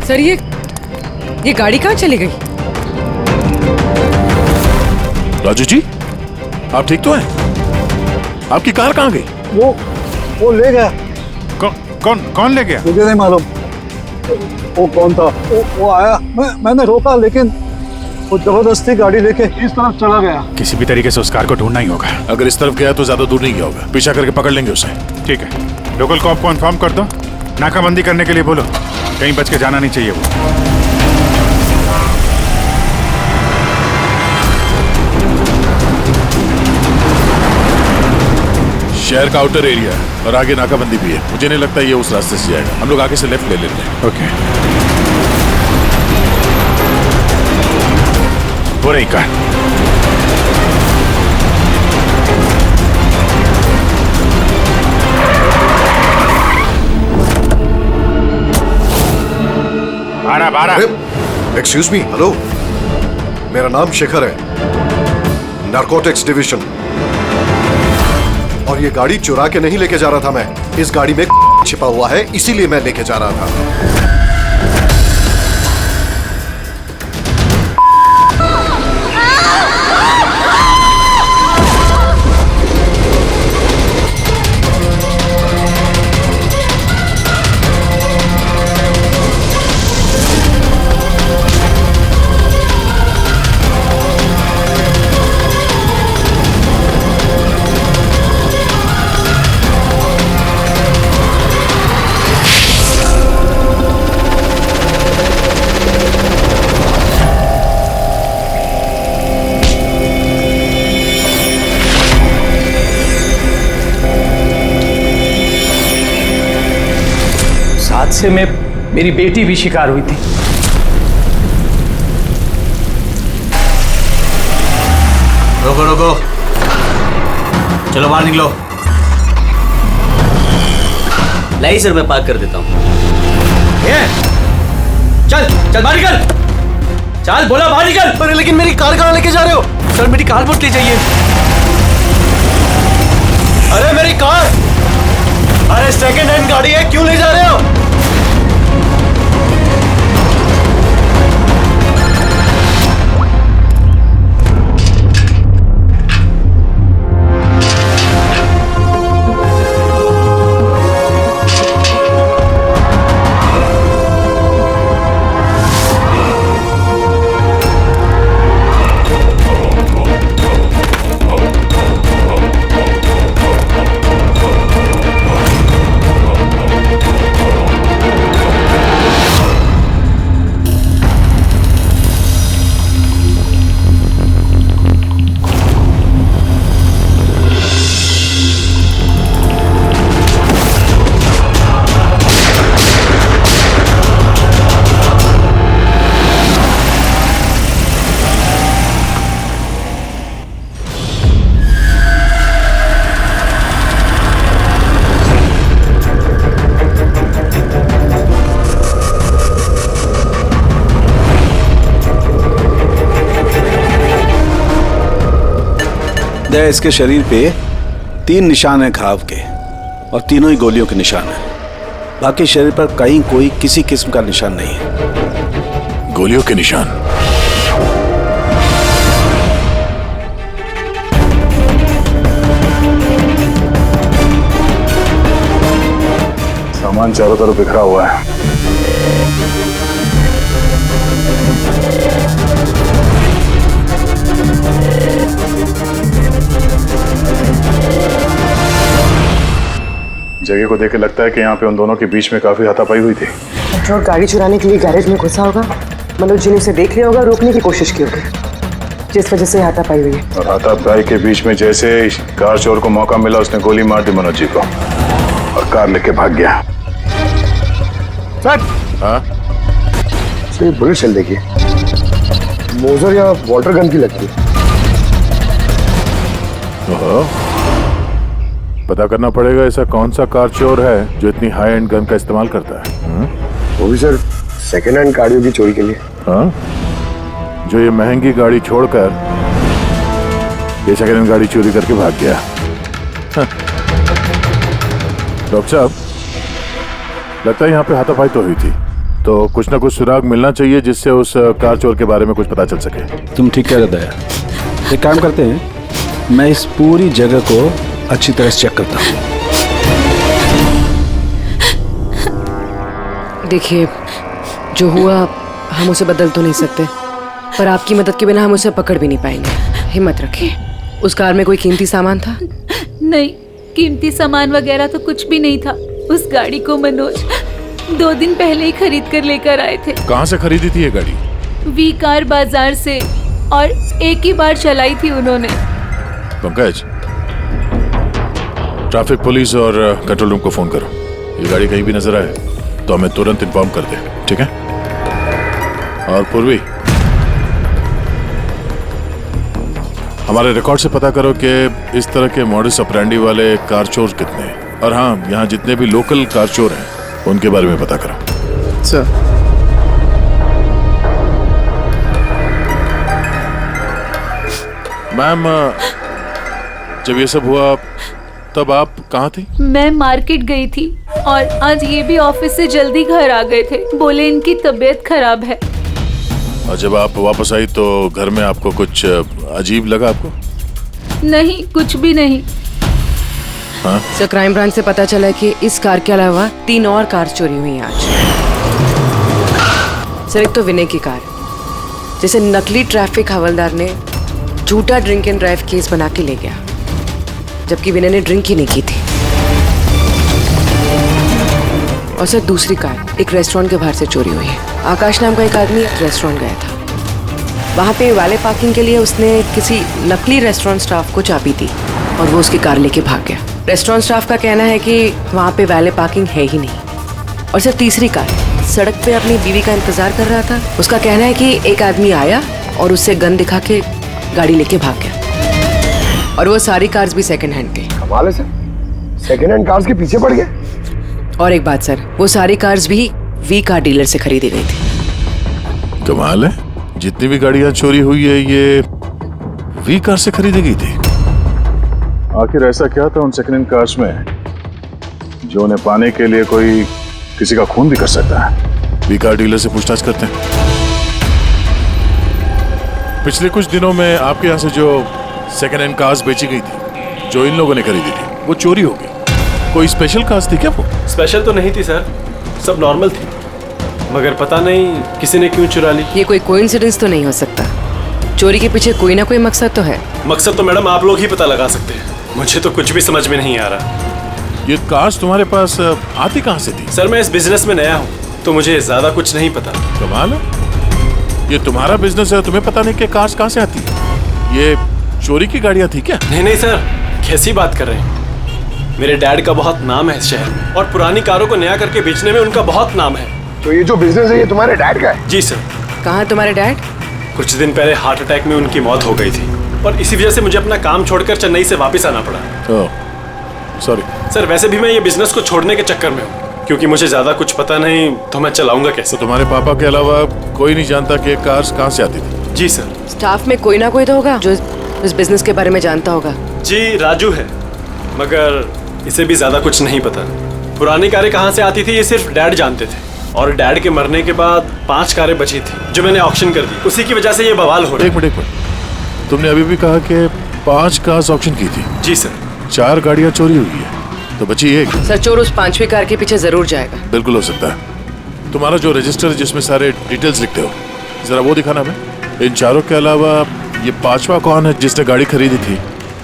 Sir ये गाड़ी कहाँ चली गई? राजू जी, आप ठीक तो हैं? आपकी कार कहाँ गई? वो ले गया। कौन ले गया? मुझे नहीं मालूम वो कौन था। वो आया, मैंने रोका, लेकिन वो जबरदस्ती गाड़ी लेके इस तरफ चला गया। किसी भी तरीके से उस कार को ढूंढना ही होगा। अगर इस तरफ गया तो ज्यादा दूर नहीं गया होगा, पीछा करके पकड़ लेंगे उसे। ठीक है, लोकल कॉप को इन्फॉर्म कर दो, नाकाबंदी करने के लिए बोलो, कहीं बच के जाना नहीं चाहिए वो। शहर का आउटर एरिया है और आगे नाकाबंदी भी है। मुझे नहीं लगता ये उस रास्ते से जाएगा। हम लोग आगे से लेफ्ट ले लेते हैं। ओके, वो रही कार। बारह। एक्सक्यूज मी, हेलो, मेरा नाम शेखर है, नारकोटिक्स डिवीजन। और ये गाड़ी चुरा के नहीं लेके जा रहा था मैं, इस गाड़ी में छिपा हुआ है, इसीलिए मैं लेके जा रहा था। हादसे में मेरी बेटी भी शिकार हुई थी। रोको रोको, चलो बाहर निकलो। लाई सर, मैं पार्क कर देता हूँ। चल चल बाहर निकल, चल बोला बाहर निकल। अरे लेकिन मेरी कार कहाँ लेके जा रहे हो? सर मेरी कार मत ले जाइए। अरे मेरी कार, अरे सेकंड हैंड गाड़ी है, क्यों ले जा रहे हो? इसके शरीर पे 3 निशान हैं घाव के, और तीनों ही गोलियों के निशान हैं। बाकी शरीर पर कहीं कोई किसी किस्म का निशान नहीं है। गोलियों के निशान? सामान चारों तरफ बिखरा हुआ है। जगह को देख के लगता है कि यहाँ पे उन दोनों के बीच में काफी हाथापाई हुई थी। पेट्रोल गाड़ी चुराने के लिए गैरेज में घुसा होगा। मनोज जी ने उसे देख लिया होगा, रोकने की कोशिश की होगी, जिस वजह से हाथापाई हुई है। और हाथापाई के बीच में जैसे कार चोर को मौका मिला, उसने गोली मार दी मनोज जी को और कार लेके भाग गया। सर, हाँ? ये बुलेट चल देखिए, मोजर या वाटर गन की लगती है। पता करना पड़ेगा ऐसा कौन सा कार चोर है जो इतनी हाई एंड गन का इस्तेमाल करता है। वो भी सर सेकेंड हैंड गाड़ियों की चोरी के लिए। हाँ? जो ये महंगी गाड़ी छोड़कर ये सेकेंड हैंड गाड़ी चोरी करके भाग गया। डॉक्टर साहब, लगता है यहाँ पे हाथापाई तो हुई थी, तो कुछ ना कुछ सुराग मिलना चाहिए जिससे उस कार चोर के बारे में कुछ पता चल सके। तुम ठीक कह रहे दया। एक काम करते हैं, मैं इस पूरी जगह को अच्छी तरह से चेक करता हूँ। देखिए, जो हुआ हम उसे बदल तो नहीं सकते, पर आपकी मदद के बिना हम उसे पकड़ भी नहीं पाएंगे। हिम्मत रखिए। उस कार में कोई कीमती सामान था? नहीं, कीमती सामान वगैरह तो कुछ भी नहीं था। उस गाड़ी को मनोज 2 दिन पहले ही खरीद कर लेकर आए थे। कहाँ से खरीदी थी ये गाड़ी? वी कार बाजार से, और एक ही बार चलाई थी उन्होंने। पंकज, ट्रैफिक पुलिस और कंट्रोल रूम को फोन करो। ये गाड़ी कहीं भी नजर आए तो हमें तुरंत इन्फॉर्म कर दे, ठीक है? और पूर्वी, हमारे रिकॉर्ड से पता करो कि इस तरह के मॉडस ऑपरेंडी वाले कार चोर कितने हैं, और हाँ, यहाँ जितने भी लोकल कार चोर हैं उनके बारे में पता करो। सर, मैम, जब ये सब हुआ तब आप कहाँ थी? मैं मार्केट गई थी, और आज ये भी ऑफिस से जल्दी घर आ गए थे। बोले इनकी तबीयत खराब है। और जब आप वापस आई तो घर में आपको कुछ अजीब लगा आपको? नहीं, कुछ भी नहीं। हाँ? सर, क्राइम ब्रांच से पता चला कि इस कार के अलावा 3 और कार चोरी हुई हैं आज। सर, एक तो विनय की कार, जिसे नकली ट्रैफिक हवलदार ने झूठा ड्रिंक एंड ड्राइव केस बना के ले गया, जबकि विनय ने ड्रिंक ही नहीं की थी। और सर, दूसरी कार एक रेस्टोरेंट के बाहर से चोरी हुई है। आकाश नाम का एक आदमी रेस्टोरेंट गया था। वहाँ पे वाले पार्किंग के लिए उसने किसी नकली रेस्टोरेंट स्टाफ को चाबी दी और वो उसकी कार लेके भाग गया। रेस्टोरेंट स्टाफ का कहना है कि वहाँ पे वाले पार्किंग है ही नहीं। और सर, तीसरी कार सड़क पे अपनी बीवी का इंतजार कर रहा था। उसका कहना है कि एक आदमी आया और उससे गन दिखा के गाड़ी लेके भाग गया। और वो सारी कार्स भी सेकंड हैंड थे। कमाल है सर, सेकंड हैंड कार्स के पीछे पड़ गए। और एक बात सर, वो सारी कार्स भी वी कार डीलर से खरीदी गई थी। कमाल है, जितनी भी गाड़ियां चोरी हुई है ये वी कार से खरीदी गई थी। आखिर ऐसा क्या था उन सेकंड हैंड कार्स में जो उन्हें पाने के लिए कोई किसी का खून भी कर सकता है? वी कार डीलर से पूछताछ करते हैं। पिछले कुछ दिनों में आपके यहाँ से जो सेकंड हैंड कार्स बेची गई थी, जो इन लोगों ने खरीदी थी, वो चोरी हो गई। कोई स्पेशल कार्स थी क्या वो? स्पेशल तो नहीं थी सर, सब नॉर्मल थी, मगर पता नहीं किसी ने क्यों चुरा ली। ये कोई कोइंसिडेंस तो नहीं हो सकता। चोरी के पीछे कोई ना कोई मकसद तो है। मकसद तो मैडम आप लोग ही पता लगा सकते हैं, मुझे तो कुछ भी समझ में नहीं आ रहा। ये कार्स तुम्हारे पास आती कहाँ से थी? सर, मैं इस बिजनेस में नया हूँ तो मुझे ज्यादा कुछ नहीं पता। कमाल है, ये तुम्हारा बिजनेस है, तुम्हें पता नहीं कि कार्स कहाँ से आती है? ये चोरी की गाड़ियाँ थी क्या? नहीं नहीं सर, कैसी बात कर रहे हैं? मेरे डैड का बहुत नाम है इस शहर में, और पुरानी कारों को नया करके बेचने में उनका बहुत नाम है। तो ये जो बिजनेस है ये तुम्हारे डैड का है? जी सर। कहाँ है तुम्हारे डैड? कुछ दिन पहले हार्ट अटैक में उनकी मौत हो गई थी, और इसी वजह से मुझे अपना काम छोड़कर चेन्नई से वापस आना पड़ा। सॉरी सर, वैसे भी मैं ये बिजनेस को छोड़ने के चक्कर में हूँ, क्योंकि मुझे ज्यादा कुछ पता नहीं तो मैं चलाऊंगा कैसे। तो तुम्हारे पापा के अलावा कोई नहीं जानता कि कार्स कहाँ से आती थी? जी सर। स्टाफ में कोई ना कोई तो होगा जो इस बिजनेस के बारे में जानता होगा। जी, राजू है, मगर इसे भी ज्यादा कुछ नहीं पता। पुरानी कारें कहाँ से आती थी ये सिर्फ डैड जानते थे, और डैड के मरने के बाद 5 कारें बची थी जो मैंने ऑक्शन कर दी। उसी की वजह से ये बवाल हो रहा है। एक मिनट, तुमने अभी भी कहा कि 5 कार्स ऑक्शन की थी। जी सर। 4 गाड़ियाँ चोरी हुई है तो बची एक। सर, चोर उस 5वीं कार के पीछे जरूर जाएगा। बिल्कुल हो सकता है। तुम्हारा जो रजिस्टर जिसमें सारे डिटेल्स लिखते हो, जरा वो दिखाना हमें। इन 4 के अलावा ये 5वां कौन है जिसने गाड़ी खरीदी थी,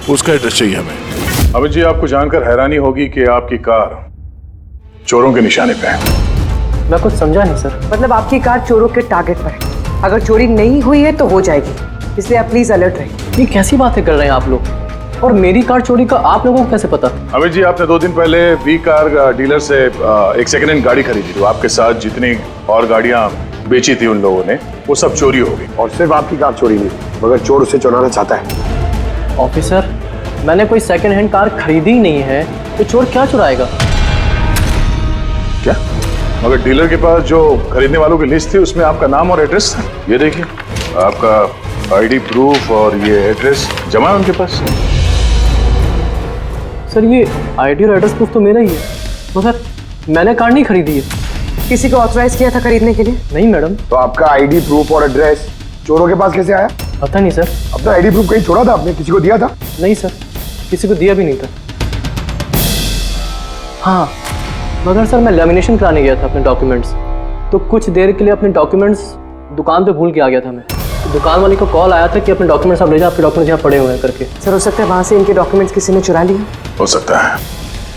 उसका एड्रेस चाहिए हमें। अमित जी, आपको जानकर हैरानी होगी कि आपकी कार चोरों के निशाने पे है। मैं कुछ समझा नहीं सर। मतलब आपकी कार चोरों के टारगेट पर है। अगर चोरी नहीं हुई है तो हो जाएगी, इसलिए आप प्लीज अलर्ट रहिए। ये कैसी बातें कर रहे हैं आप लोग? और मेरी कार चोरी का आप लोगों को कैसे पता? अमित जी, आपने 2 दिन पहले वी कार डीलर से एक सेकंड हैंड गाड़ी खरीदी थी। आपके साथ जितनी और गाड़ियां बेची थी उन लोगों ने, वो सब चोरी हो गई। और सिर्फ आपकी कार चोरी नहीं, मगर चोर उसे चुराना चाहता है। ऑफिसर, मैंने कोई सेकंड हैंड कार खरीदी ही नहीं है, तो चोर क्या चुराएगा? क्या? मगर डीलर के पास जो खरीदने वालों की लिस्ट थी उसमें आपका नाम और एड्रेस था। ये देखिए, आपका आईडी प्रूफ और ये एड्रेस जमा है उनके पास। सर, ये आईडी और एड्रेस प्रूफ तो मेरा ही है, मगर मैंने कार नहीं खरीदी है। किसी को ऑथराइज किया था खरीदने के लिए? नहीं मैडम। तो आपका आईडी प्रूफ और एड्रेस चोरों के पास कैसे आया? पता नहीं सर। अपना आईडी प्रूफ कहीं छोड़ा था आपने? किसी को दिया था? नहीं सर, किसी को दिया भी नहीं था। हाँ, मगर सर मैं लेमिनेशन कराने गया था अपने डॉक्यूमेंट्स, तो कुछ देर के लिए अपने डॉक्यूमेंट्स दुकान पे भूल के आ गया था मैं। तो दुकान वाले को कॉल आया था कि अपने डॉक्यूमेंट्स आप ले जाओ, आपके डॉक्यूमेंट्स यहाँ पड़े हुए हैं करके। सर हो सकता है वहाँ से इनके डॉक्यूमेंट्स किसी ने चुरा लिए। हो सकता है,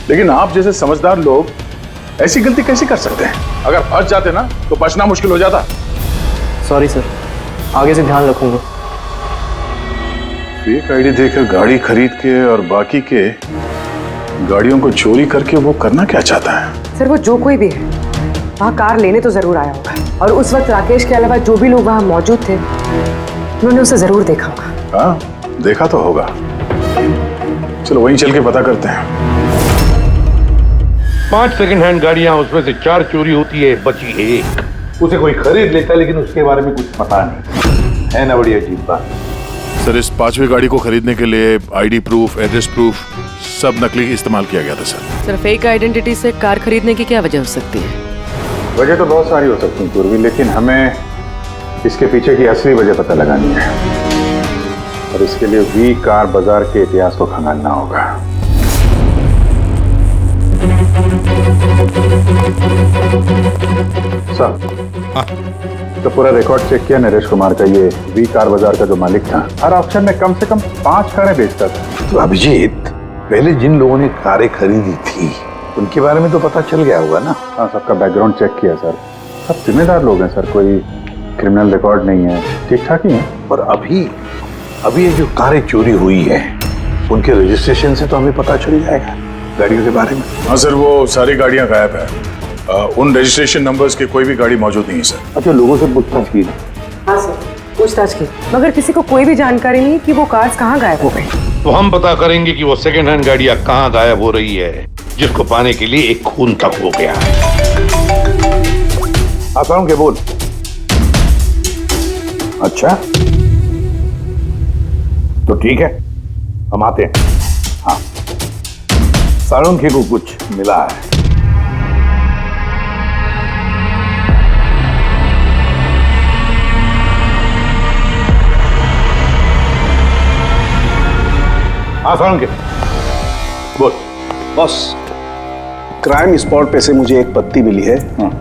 लेकिन आप जैसे समझदार लोग ऐसी गलती कैसे कर सकते हैं? अगर फंस जाते ना तो बचना मुश्किल हो जाता। सॉरी सर, आगे से ध्यान रखूंगा। फेक आईडी देकर गाड़ी खरीद के और बाकी के गाड़ियों को चोरी करके वो करना क्या चाहता है? सर वो जो कोई भी है वहाँ कार लेने तो जरूर आया होगा, और उस वक्त राकेश के अलावा जो भी लोग वहाँ मौजूद थे उन्होंने उसे जरूर देखा होगा। हाँ, देखा तो होगा। चलो वहीं चल के पता करते हैं। 5 सेकंड हैंड गाड़ियां, उसमें से 4 चोरी होती है, बची 1। उसे कोई खरीद लेता है लेकिन उसके बारे में कुछ पता नहीं है ना। बड़ी अजीब बात। सर इस 5वीं गाड़ी को खरीदने के लिए आईडी प्रूफ, एड्रेस प्रूफ सब नकली इस्तेमाल किया गया था सर। सर फेक आइडेंटिटी से कार खरीदने की क्या वजह हो सकती है? वजह तो बहुत सारी हो सकती है पूर्वी, लेकिन हमें इसके पीछे की असली वजह पता लगानी है, और इसके लिए वी कार बाजार के इतिहास को खंगालना होगा। सर, तो पूरा रिकॉर्ड चेक किया नरेश कुमार का। ये वी कार बाजार का जो मालिक था हर ऑक्शन में कम से कम 5 कारें बेचता था। तो अभिजीत, पहले जिन लोगों ने कारें खरीदी थी उनके बारे में तो पता चल गया होगा ना? हाँ, सबका बैकग्राउंड चेक किया सर। सब जिम्मेदार लोग हैं सर, कोई क्रिमिनल रिकॉर्ड नहीं है, ठीक ठाक ही है। और अभी ये जो कारें चोरी हुई है उनके रजिस्ट्रेशन से तो हमें पता चल जाएगा गाड़ियों के बारे में। हाँ सर, वो सारी गाड़ियां गायब है। उन रजिस्ट्रेशन नंबर्स की कोई भी गाड़ी मौजूद नहीं है सर। अच्छा, लोगों से पूछताछ की? हाँ सर, पूछताछ की, मगर किसी को कोई भी जानकारी नहीं कि वो कार्स कहाँ गायब हो गई। तो हम पता करेंगे कि वो सेकंड हैंड गाड़ियां कहाँ गायब हो रही है, जिसको पाने के लिए एक खून तक हो गया है। आसान के बोल। अच्छा, तो ठीक है, हम आते हैं। हाँ, साळुंखे को कुछ मिला है। हाँ साळुंखे, बोल। बॉस, क्राइम स्पॉट पे से मुझे एक पत्ती मिली है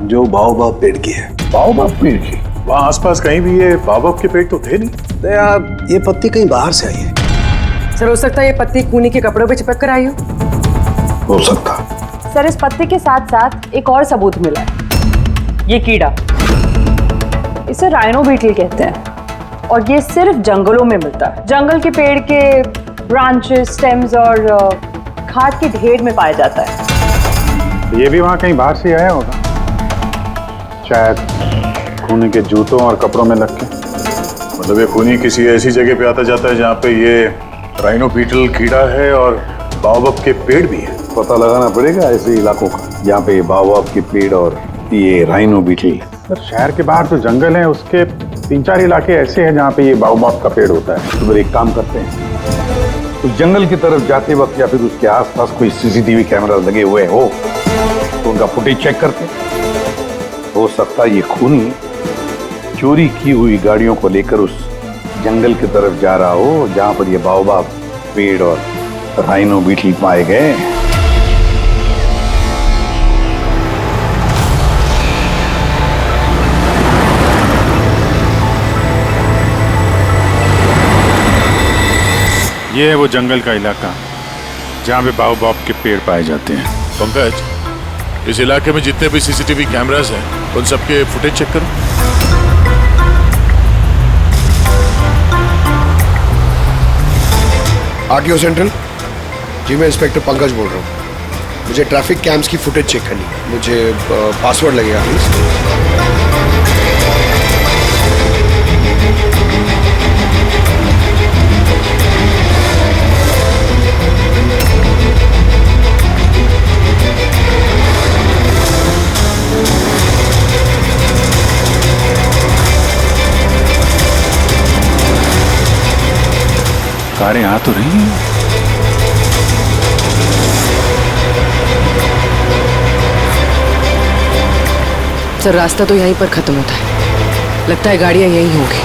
जो बाओबाब पेड़ की है। बाओबाब पेड़ की? वहाँ आसपास कहीं भी ये बाओबाब के पेड़ तो थे नहीं। तो यार ये पत्ती कहीं बाहर से आई है। सर हो सकता है ये पत्ती खूनी के कपड़ों पे चिपक कर आई हो सकता। सर इस पत्ते के साथ साथ एक और सबूत मिला है। ये कीड़ा, इसे राइनो बीटल कहते हैं, और ये सिर्फ जंगलों में मिलता है। जंगल के पेड़ के ब्रांचेस, स्टेम्स और खाद के ढेर में पाया जाता है। ये भी वहाँ कहीं बाहर से आया होगा, शायद खूनी के जूतों और कपड़ों में लग के। मतलब ये खूनी किसी ऐसी जगह पे आता जाता है जहाँ पे ये राइनो बीटल कीड़ा है और बाओबाब के पेड़ भी है। पता लगाना पड़ेगा ऐसे इलाकों का जहाँ पे बाओबाब के पेड़ और ये राइनो बीटल। सर शहर के बाहर जो जंगल है उसके 3-4 इलाके ऐसे हैं जहाँ पे ये बाओबाब का पेड़ होता है। तो फिर एक काम करते हैं, उस जंगल की तरफ जाते वक्त या फिर उसके आसपास कोई सीसीटीवी कैमरा लगे हुए हो तो उनका फुटेज चेक करते हैं। हो सकता है ये खूनी चोरी की हुई गाड़ियों को लेकर उस जंगल की तरफ जा रहा हो जहां पर ये बाओबाब पेड़ और राइनो बीटल पाए गए। ये है वो जंगल का इलाका जहाँ पे बाओबाब के पेड़ पाए जाते हैं। पंकज, इस इलाके में जितने भी सीसीटीवी कैमरास हैं उन सबके फुटेज चेक करो। आरटीओ सेंट्रल जी, मैं इंस्पेक्टर पंकज बोल रहा हूँ। मुझे ट्रैफिक कैम्स की फुटेज चेक करनी है। मुझे पासवर्ड लगेगा प्लीज। कारें आ तो रही हैं। सर रास्ता तो यहीं पर खत्म होता है, लगता है गाड़ियां यहीं होंगी।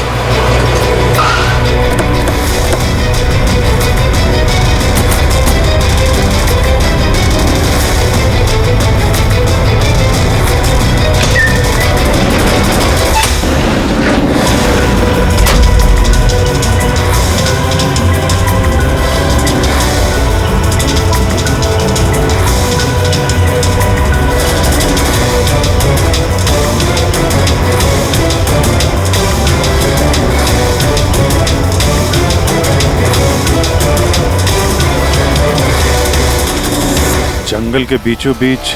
जंगल के बीचों बीच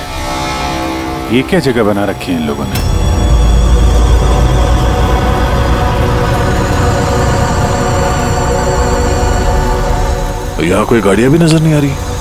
ये क्या जगह बना रखी है इन लोगों ने? यहाँ कोई गाड़ियां भी नजर नहीं आ रही।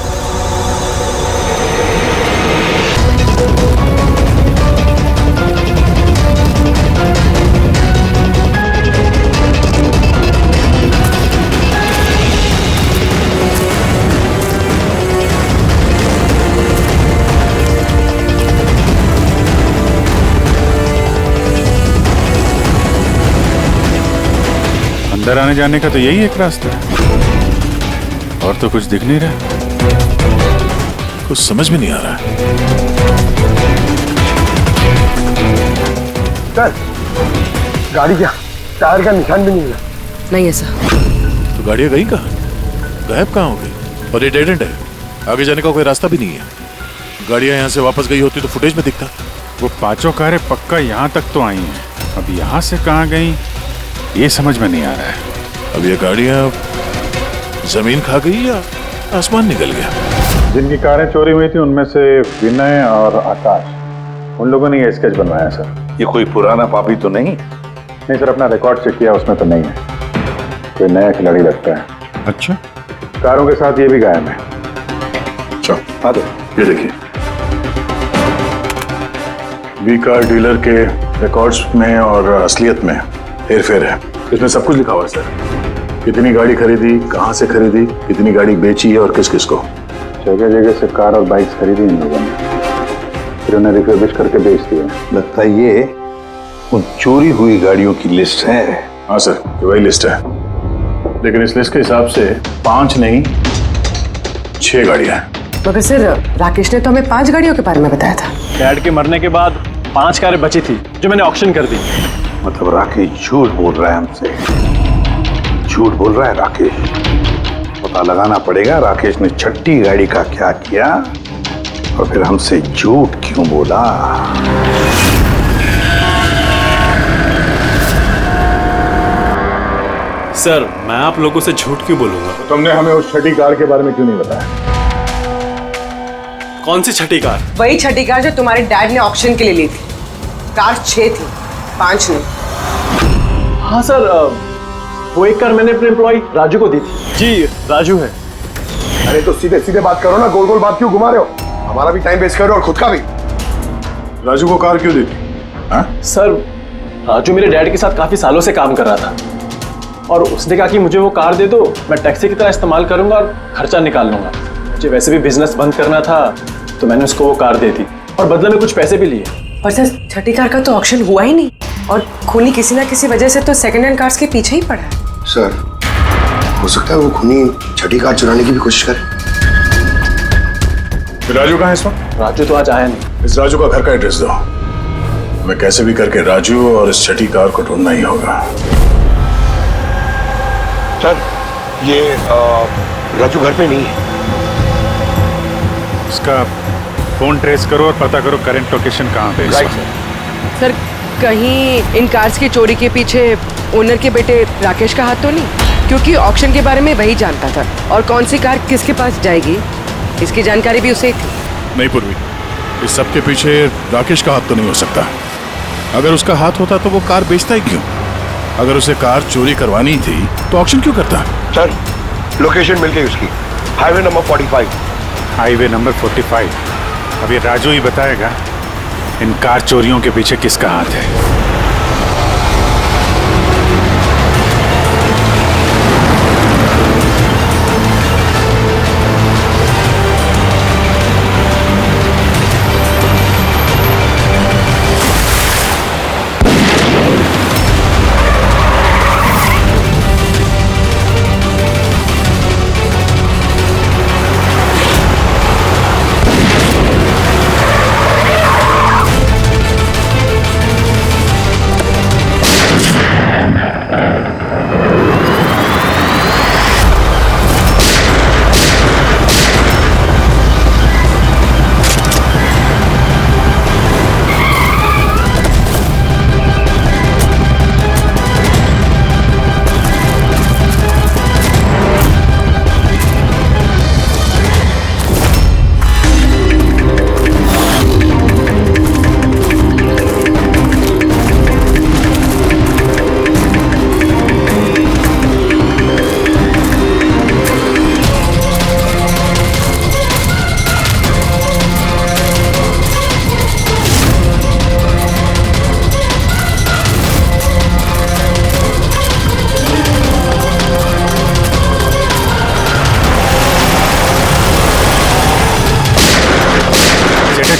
अंदर आने जाने का तो यही एक रास्ता है, और तो कुछ दिख नहीं रहा। कुछ समझ में नहीं आ रहा है। सर, गाड़ी क्या टायर का निशान भी नहीं मिला। नहीं ऐसा। तो गाड़ियां गई कहाँ? गायब कहाँ हो गई? और ये डेड एंड है, आगे जाने का कोई रास्ता भी नहीं है। गाड़ियां यहाँ से वापस गई होती तो फुटेज में दिखता। वो पांचों कारें पक्का यहाँ तक तो आई हैं, अब यहाँ से कहाँ गई ये समझ में नहीं आ रहा है। अब ये गाड़ियां जमीन खा गई या आसमान निकल गया? जिनकी कारें चोरी हुई थी उनमें से विनय और आकाश, उन लोगों ने ये स्केच बनवाया सर। ये कोई पुराना पापी तो नहीं? नहीं सर, अपना रिकॉर्ड चेक किया, उसमें तो नहीं है। कोई नया खिलाड़ी लगता है। अच्छा, कारों के साथ ये भी गायब है। अच्छा, ये देखिए, बी कार डीलर के रिकॉर्ड्स में और असलियत में हेरफेर है। इसमें सब कुछ लिखा हुआ है सर, कितनी गाड़ी खरीदी, कहाँ से खरीदी, कितनी गाड़ी बेची है और किस किस को। जगह जगह से कार और बाइक्स खरीदी इन लोगों ने, फिर उन्हें रिफर्बिश करके बेच दिया। लगता है ये उन चोरी हुई गाड़ियों की लिस्ट है। हाँ सर, ये वही लिस्ट है, लेकिन इस लिस्ट के हिसाब से 5 नहीं 6 गाड़ियां हैं। मगर सर राकेश ने तो हमें 5 गाड़ियों के बारे में बताया था। डैड के मरने के बाद 5 कारें बची थी जो मैंने ऑक्शन कर दी। मतलब राकेश झूठ बोल रहा है हमसे, झूठ बोल रहा है राकेश। पता लगाना पड़ेगा राकेश ने छठी गाड़ी का क्या किया और फिर हमसे झूठ क्यों बोला। सर, मैं आप लोगों से झूठ क्यों बोलूंगा? तो तुमने हमें उस छठी कार के बारे में क्यों नहीं बताया? कौन सी छठी कार? वही छठी कार जो तुम्हारे डैड ने ऑक्शन के लिए ली थी। कार 6 थी, 5 नहीं। हाँ सर, वो एक कार मैंने अपने एम्प्लॉय राजू को दी थी। जी, राजू है। अरे तो सीधे सीधे बात करो ना, गोल गोल बात क्यों घुमा रहे हो? हमारा भी टाइम वेस्ट कर रहे हो और खुद का भी। राजू को कार क्यों दी थी? सर, राजू मेरे डैड के साथ काफी सालों से काम कर रहा था और उसने कहा कि मुझे वो कार दे दो, मैं टैक्सी की तरह इस्तेमाल करूंगा और खर्चा निकाल लूंगा। मुझे वैसे भी बिजनेस बंद करना था तो मैंने उसको वो कार दे दी और बदले में कुछ पैसे भी लिए। पर सर छठी कार का तो ऑक्शन हुआ ही नहीं और खूनी किसी ना किसी वजह से तो सेकंड हैंड कार्स के पीछे ही पड़ा है। सर, हो सकता है वो खूनी छठी कार चुराने की भी कोशिश करे। राजू कहाँ है इस वक्त? राजू तो आज आया नहीं। इस राजू का घर का एड्रेस दो, मैं कैसे भी करके राजू और इस छठी कार को ढूंढना ही होगा। सर, ये राजू घर पे नहीं है। इसका फोन ट्रेस करो और पता करो करंट लोकेशन कहाँ पे है। सर कहीं इन कार्स की चोरी के पीछे ओनर के बेटे राकेश का हाथ तो नहीं? क्योंकि ऑक्शन के बारे में वही जानता था और कौन सी कार किसके पास जाएगी इसकी जानकारी भी उसे ही थी। नहीं पूर्वी, इस सब के पीछे राकेश का हाथ तो नहीं हो सकता। अगर उसका हाथ होता तो वो कार बेचता ही क्यों? अगर उसे कार चोरी करवानी थी तो ऑक्शन क्यों करता? सर, लोकेशन मिल गई उसकी, हाईवे नंबर 45। Highway number 45। अब ये राजू ही बताएगा इन कार चोरियों के पीछे किसका हाथ है।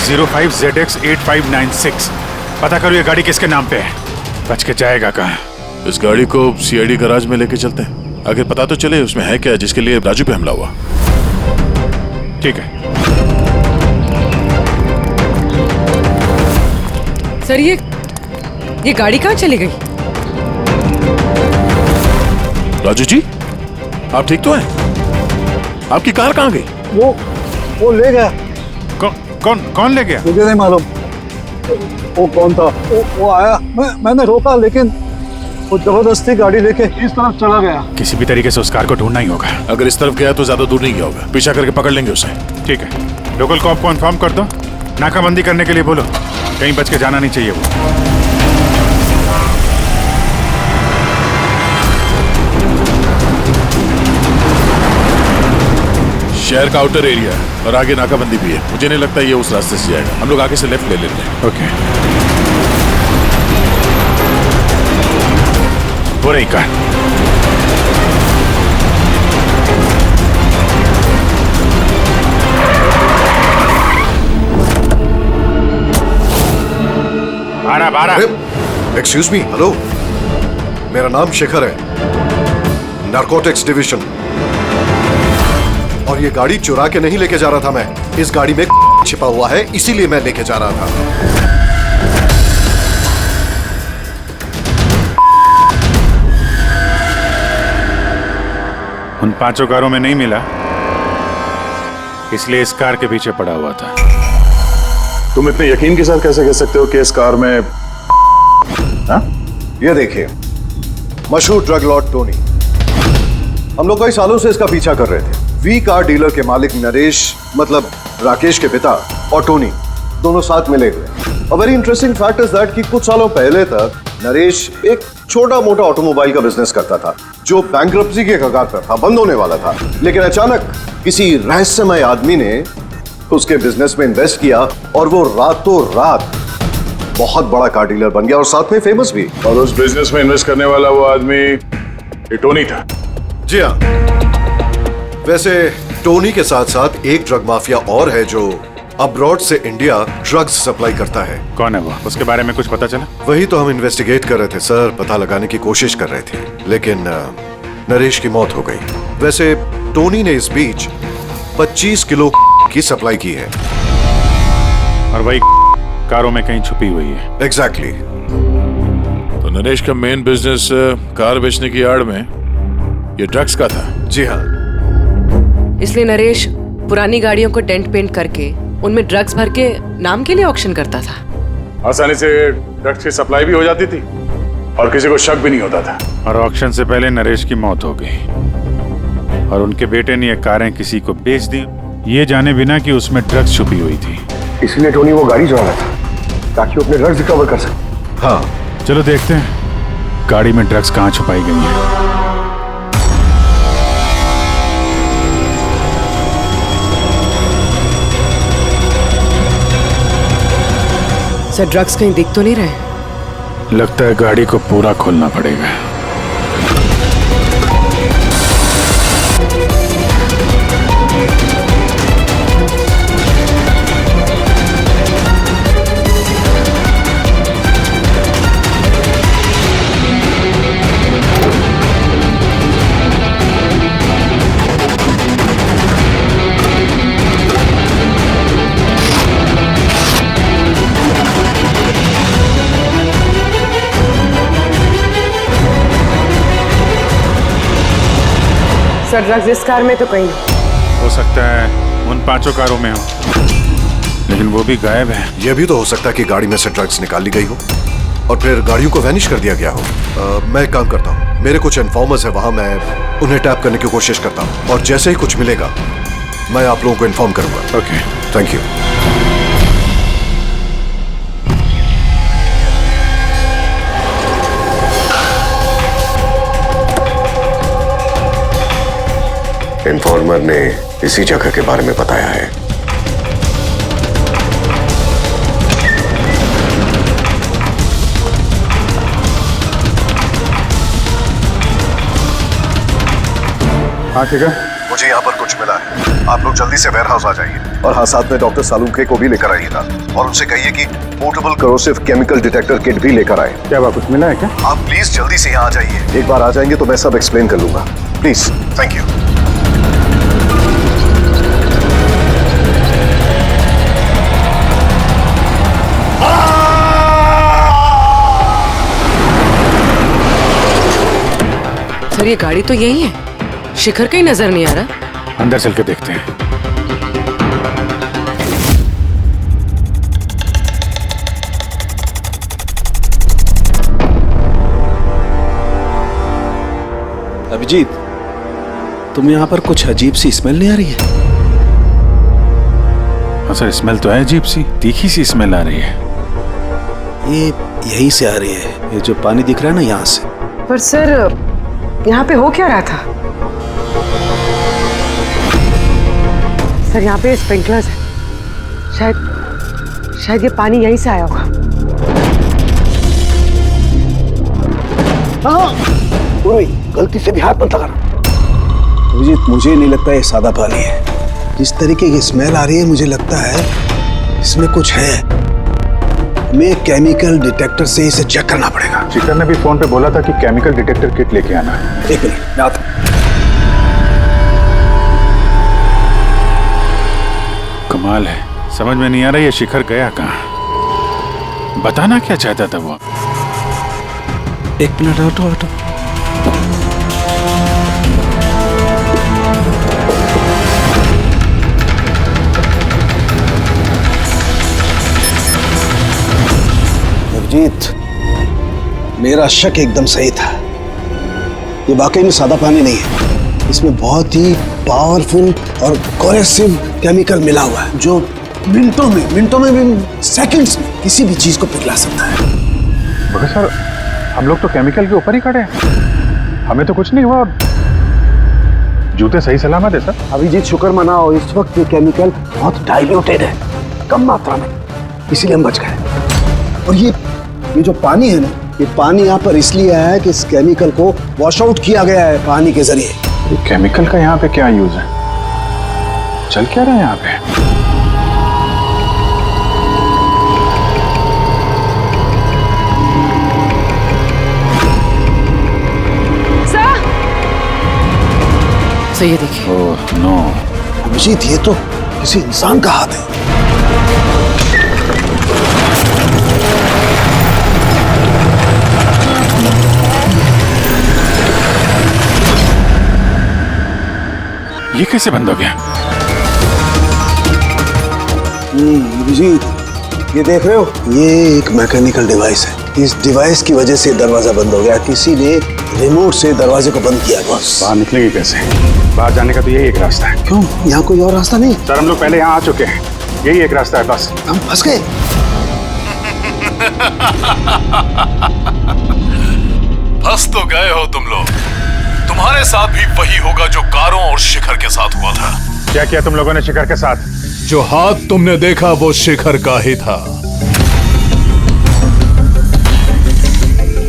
05ZX8596। पता करो ये गाड़ी किसके नाम पे है। बच के जाएगा कहाँ? इस गाड़ी को सीआईडी गैराज में लेके चलते हैं, आखिर पता तो चले उसमें है क्या जिसके लिए राजू पे हमला हुआ। ठीक है। सर ये गाड़ी कहाँ चली गई? राजू जी, आप ठीक तो हैं? आपकी कार कहाँ गई? वो ले गया। कौन ले गया? मुझे नहीं मालूम वो कौन था। वो आया, मैंने रोका, लेकिन वो जबरदस्ती गाड़ी लेके इस तरफ चला गया। किसी भी तरीके से उस कार को ढूंढना ही होगा। अगर इस तरफ गया तो ज्यादा दूर नहीं गया होगा, पीछा करके पकड़ लेंगे उसे। ठीक है, लोकल कॉप को इन्फॉर्म कर दो, नाकाबंदी करने के लिए बोलो, कहीं बच के जाना नहीं चाहिए वो। शहर का आउटर एरिया है और आगे नाकाबंदी भी है। मुझे नहीं लगता ये उस रास्ते से जाएगा। हम लोग आगे से लेफ्ट ले लेते हैं। ओके। हो रही कार। बारह। एक्सक्यूज मी, हेलो, मेरा नाम शेखर है, नारकोटिक्स डिवीजन। और ये गाड़ी चुरा के नहीं लेके जा रहा था मैं, इस गाड़ी में छिपा हुआ है, इसीलिए मैं लेके जा रहा था। उन 5 कारों में नहीं मिला, इसलिए इस कार के पीछे पड़ा हुआ था। तुम इतने यकीन के साथ कैसे कह सकते हो कि इस कार में? हाँ? ये देखिए, मशहूर ड्रग लॉर्ड टोनी, हम लोग कई सालों से इसका पीछा कर रहे थे। वी कार डीलर के मालिक नरेश, मतलब राकेश के पिता, और टोनी दोनों साथ मिले हुए। A very interesting fact is that कि कुछ सालों पहले तक नरेश एक छोटा मोटा ऑटोमोबाइल का बिजनेस करता था जो बैंक्रप्सी के कगार पर था, बंद होने वाला था। लेकिन अचानक किसी रहस्यमय आदमी ने उसके बिजनेस में इन्वेस्ट किया और वो रातों रात बहुत बड़ा कार डीलर बन गया और साथ में फेमस भी। और उस बिजनेस में इन्वेस्ट करने वाला वो आदमी ये टोनी था। जी हाँ। वैसे टोनी के साथ साथ एक ड्रग माफिया और है जो अब्रॉड से इंडिया ड्रग्स सप्लाई करता है। कौन है वो? उसके बारे में कुछ पता चला? वही तो हम इन्वेस्टिगेट कर रहे थे सर, पता लगाने की कोशिश कर रहे थे, लेकिन नरेश की मौत हो गई। वैसे टोनी ने इस बीच 25 किलो की सप्लाई की है और वही कारों में कहीं छुपी हुई है। एग्जैक्टली। तो नरेश का मेन बिजनेस कार बेचने की आड़ में ये ड्रग्स का था। जी हाँ। इसलिए नरेश पुरानी गाड़ियों को डेंट पेंट करके उनमें ड्रग्स भर के नाम के लिए ऑक्शन करता था। आसानी से ड्रग्स की सप्लाई भी हो जाती थी और किसी को शक भी नहीं होता था। और ऑक्शन से पहले नरेश की मौत हो गई और उनके बेटे ने ये कारें किसी को बेच दी, ये जाने बिना कि उसमें ड्रग्स छुपी हुई थी। इसलिए टोनी वो गाड़ी चुरा रहा था ताकि वो अपने ड्रग्स रिकवर कर सके। हाँ, चलो देखते हैं गाड़ी में ड्रग्स कहाँ छुपाई गई है। सर, ड्रग्स कहीं दिख तो नहीं रहे? लगता है गाड़ी को पूरा खोलना पड़ेगा। सर, ड्रग्स इस कार में तो कहीं नहीं। हो सकता है उन 5 कारों में हो, लेकिन वो भी गायब है। यह भी तो हो सकता है कि गाड़ी में से ड्रग्स निकाल ली गई हो और फिर गाड़ियों को वैनिश कर दिया गया हो। मैं एक काम करता हूँ, मेरे कुछ इन्फॉर्मर्स है वहां, मैं उन्हें टैप करने की कोशिश करता हूँ और जैसे ही कुछ मिलेगा मैं आप लोगों को इन्फॉर्म करूंगा। Okay, thank you. इन्फॉर्मर ने इसी जगह के बारे में बताया है। हाँ ठीक है, मुझे यहाँ पर कुछ मिला है। आप लोग जल्दी से वेयर हाउस आ जाइए और हाँ, साथ में डॉक्टर सालुंखे को भी लेकर आइएगा और उनसे कहिए कि portable corrosive chemical detector kit भी लेकर आए। क्या वहाँ कुछ मिला है क्या? आप प्लीज जल्दी से यहाँ आ जाइए। एक बार आ जाएंगे तो मैं सब एक्सप्लेन कर लूंगा। Please, thank you. सर ये गाड़ी तो यही है, शिखर कहीं नजर नहीं आ रहा। अंदर चल के देखते हैं। अभिजीत, तुम यहाँ पर कुछ अजीब सी स्मेल नहीं आ रही है? हाँ सर, स्मेल तो है अजीब सी, तीखी सी स्मेल आ रही है। ये यहीं से आ रही है, ये जो पानी दिख रहा है ना, यहाँ से। पर सर यहाँ पे हो क्या रहा था? सर यहाँ पे स्प्रिंकलर्स है, शायद ये पानी यहीं से आया होगा। गलती से भी हाथ मत लगा। अभिजीत, मुझे नहीं लगता ये सादा पानी है। जिस तरीके की स्मेल आ रही है, मुझे लगता है इसमें कुछ है। हमें केमिकल डिटेक्टर से इसे चेक करना पड़ेगा। शिखर ने भी फोन पे बोला था कि केमिकल डिटेक्टर किट लेके आना है। एक मिनट, मैं आता हूं। कमाल है, समझ में नहीं आ रहा ये शिखर गया कहाँ। बताना क्या चाहता था वो? एक मिनट, हटो। अभिजीत, मेरा शक एकदम सही था। ये वाकई में सादा पानी नहीं है, इसमें बहुत ही पावरफुल और कोरेसिव केमिकल मिला हुआ है, जो मिनटों में भी, सेकंड्स में किसी भी चीज को पिघला सकता है। मगर सर, हम लोग तो केमिकल के ऊपर ही खड़े हैं, हमें तो कुछ नहीं हुआ। जूते सही सलामत है सर। अभिजीत, शुक्र मनाओ, इस वक्त ये केमिकल बहुत डाइल्यूटेड है, कम मात्रा में, इसीलिए हम बच गए। और ये जो पानी है ना, ये पानी यहाँ पर इसलिए आया है कि इस केमिकल को वॉश आउट किया गया है पानी के जरिए। ये केमिकल का यहाँ पे क्या यूज है? चल क्या रहा है यहाँ पे? सही है, देखिए। ओह नो अभिजीत, ये तो किसी इंसान का हाथ है। ये कैसे बंद हो गया? अभिजीत, ये देख रहे हो, ये एक मैकेनिकल डिवाइस है। इस डिवाइस की वजह से दरवाजा बंद हो गया। किसी ने रिमोट से दरवाजे को बंद किया। बस बाहर निकलेंगे कैसे? बाहर जाने का तो यही एक रास्ता है। क्यों, यहाँ कोई और रास्ता नहीं? सर, हम लोग पहले यहाँ आ चुके हैं, यही एक रास्ता है बस। हम फंस गए। फंस तो गए हो तुम लोग। तुम्हारे साथ भी वही होगा जो कारों और शिखर के साथ हुआ था। क्या किया तुम लोगों ने शिखर के साथ? जो हाथ तुमने देखा वो शिखर का ही था।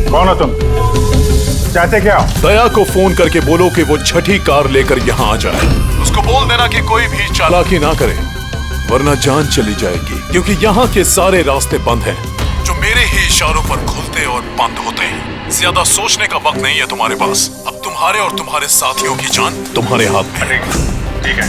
कौन हो तुम? चाहते क्या हो? दया को फोन करके बोलो कि वो छठी कार लेकर यहाँ आ जाए। उसको बोल देना कि कोई भी चालाकी ना करे, वरना जान चली जाएगी। क्योंकि यहाँ के सारे रास्ते बंद हैं, जो मेरे ही इशारों पर खुलते और बंद होते हैं। ज्यादा सोचने का वक्त नहीं है तुम्हारे पास। अब तुम्हारे और तुम्हारे साथियों की जान तुम्हारे हाथ में है। ठीक है।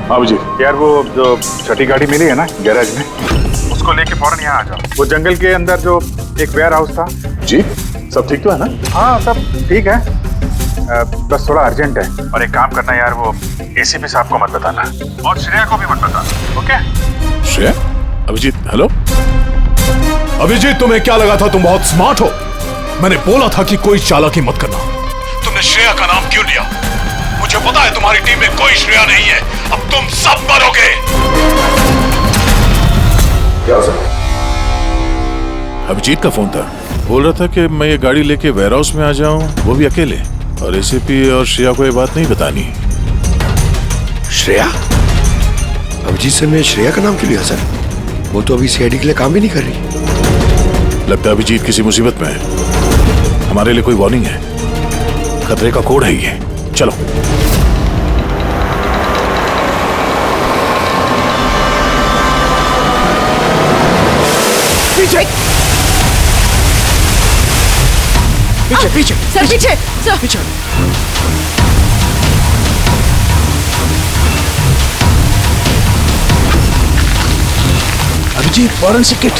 बाबू जी, यार वो जो छठी गाड़ी मिली है ना गैराज में, उसको लेके फौरन यहाँ आ जाओ। वो जंगल के अंदर जो एक वेयर हाउस था। जी, सब ठीक तो है ना? हाँ, सब ठीक है। बस थोड़ा अर्जेंट है। और एक काम करना यार, वो एसीपी साहब को मत बताना और श्रेया को भी मत बताना, ओके? श्रेया? अभिजीत, हेलो अभिजीत, तुम्हें क्या लगा था तुम बहुत स्मार्ट हो? मैंने बोला था कि कोई चालाकी मत करना। तुमने श्रेया का नाम क्यों लिया? मुझे पता है तुम्हारी टीम में कोई श्रेया नहीं है। अब तुम सब मरोगे। क्या हो सकता? अभिजीत का फोन था, बोल रहा था कि मैं ये गाड़ी लेके वेयर हाउस में आ जाऊं, वो भी अकेले, और एसीपी और श्रेया को ये बात नहीं बतानी। श्रेया? अभिजीत सर ने श्रेया का नाम क्यों लिया सर? वो तो अभी सीआईडी के लिए काम भी नहीं कर रही। लगता है अभिजीत किसी मुसीबत में है। हमारे लिए कोई वार्निंग है? खतरे का कोड है ये। चलो। पीछे पीछे पीछे सर पीछे सर पीछे। Abhijit forensic kit.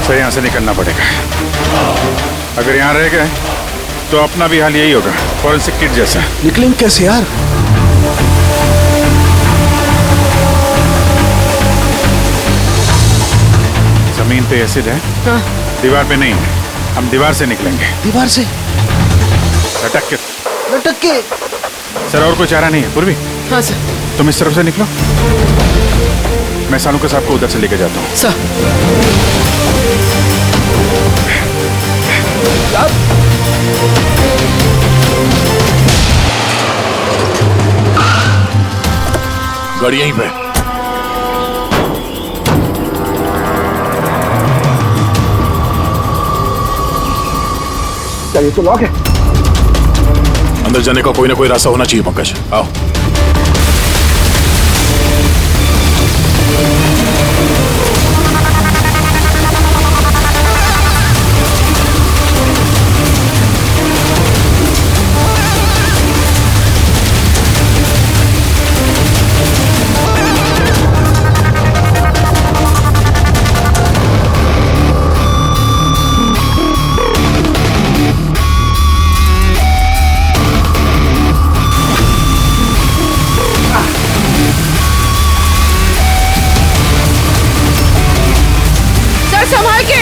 सर यहाँ से निकलना पड़ेगा। अगर यहाँ रह गए तो अपना भी हाल यही होगा, फॉरेंसिक किट जैसा। निकलेंगे कैसे यार? जमीन पे एसिड है। हाँ। दीवार पे नहीं है। हम दीवार से निकलेंगे। दीवार से लटक के। लटक के? सर और कोई चारा नहीं है पूर्वी? हाँ सर। तुम इस तरफ से निकलो, मैं सानू के साहब को उधर से लेके जाता हूँ। सर गाड़ी यहीं पे। चलिए तो लॉक है। अंदर जाने का कोई ना कोई रास्ता होना चाहिए पंकज। आओ। संभाल के।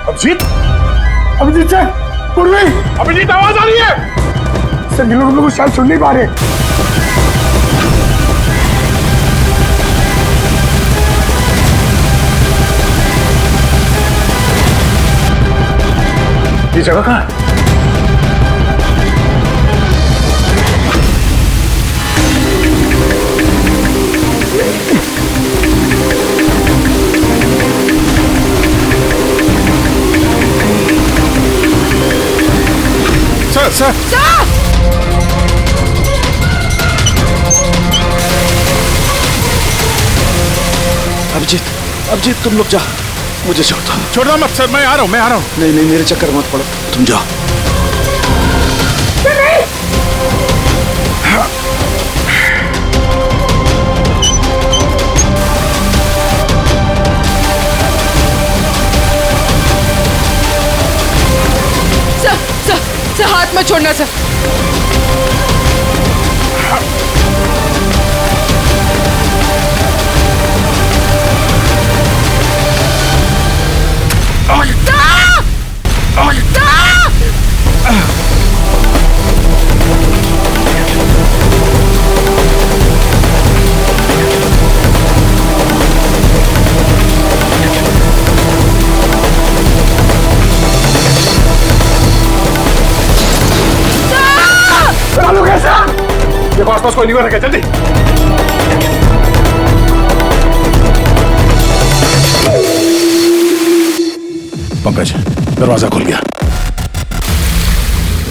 अभिजीत, अभिजीत सर, पूर्वी, अभिजीत आवाज आ रही है। सर इन लोगों को शायद सुन नहीं पा रहे। ये जगह कहाँ है? सर अभिजीत तुम लोग जा, मुझे छोड़ना मत सर, मैं आ रहा हूँ। नहीं मेरे चक्कर मत पड़ो, तुम जाओ। सर हाथ मत छोड़ना सर। कैसा आसपास कोई नहीं हुआ रखे, जल्दी। पंकज, दरवाजा खुल गया।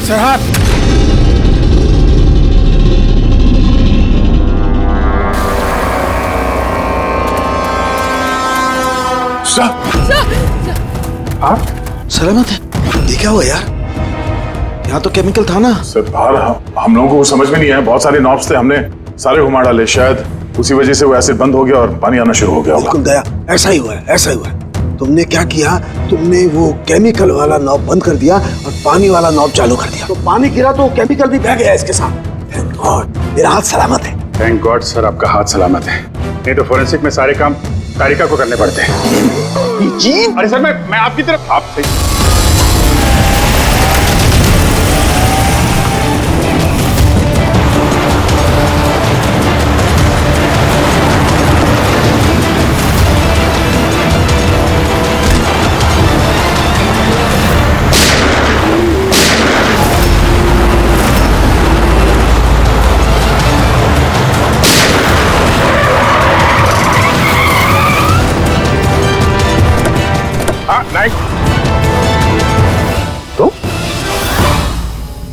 सेहत, सलामत है? ये क्या हुआ यार? यहाँ तो केमिकल था ना। सर बाहर हम लोगों को समझ में नहीं आया, बहुत सारे नॉब्स थे, हमने सारे घुमा डाले, शायद उसी वजह से वो एसिड बंद हो गया और पानी आना शुरू हो गया। बिल्कुल दया, ऐसा ही हुआ है, ऐसा ही हुआ है। तुमने क्या किया? तुमने वो केमिकल वाला नॉब बंद कर दिया और पानी वाला नॉब चालू कर दिया, तो पानी गिरा तो केमिकल भी बह गया इसके साथ। थैंक गॉड, मेरा हाथ सलामत है। थैंक गॉड सर, आपका हाथ सलामत है, नहीं तो फोरेंसिक में सारे काम कारिका को करने पड़ते हैं। जी अरे सर, मैं आपकी तरफ, आप सही। तो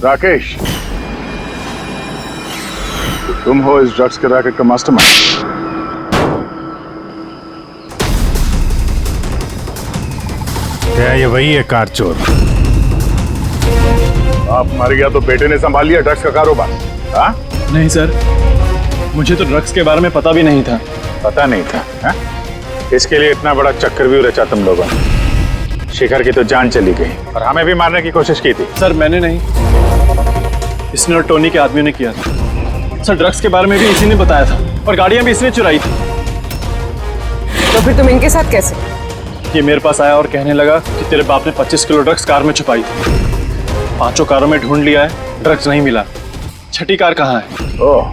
राकेश, तुम हो इस ड्रग्स के रैकेट का मास्टरमाइंड। क्या ये वही है कार चोर? आप मर गया तो बेटे ने संभाल लिया ड्रग्स का कारोबार? हाँ? नहीं सर, मुझे तो ड्रग्स के बारे में पता भी नहीं था। पता नहीं था? हाँ? इसके लिए इतना बड़ा चक्रव्यूह रचा तुम लोगों ने। शिखर की तो जान चली गई और हमें भी मारने की कोशिश की थी। सर मैंने नहीं, इसने और टोनी के आदमियों ने किया था। सर ड्रग्स के बारे में भी इसी ने बताया था और गाड़ियां भी इसने चुराई थी। तो फिर तुम इनके साथ कैसे? ये मेरे पास आया और कहने लगा कि तेरे बाप ने 25 किलो ड्रग्स कार में छुपाई थी। 5 कारों में ढूंढ लिया है, ड्रग्स नहीं मिला। 6ठी कार कहाँ है? ओह,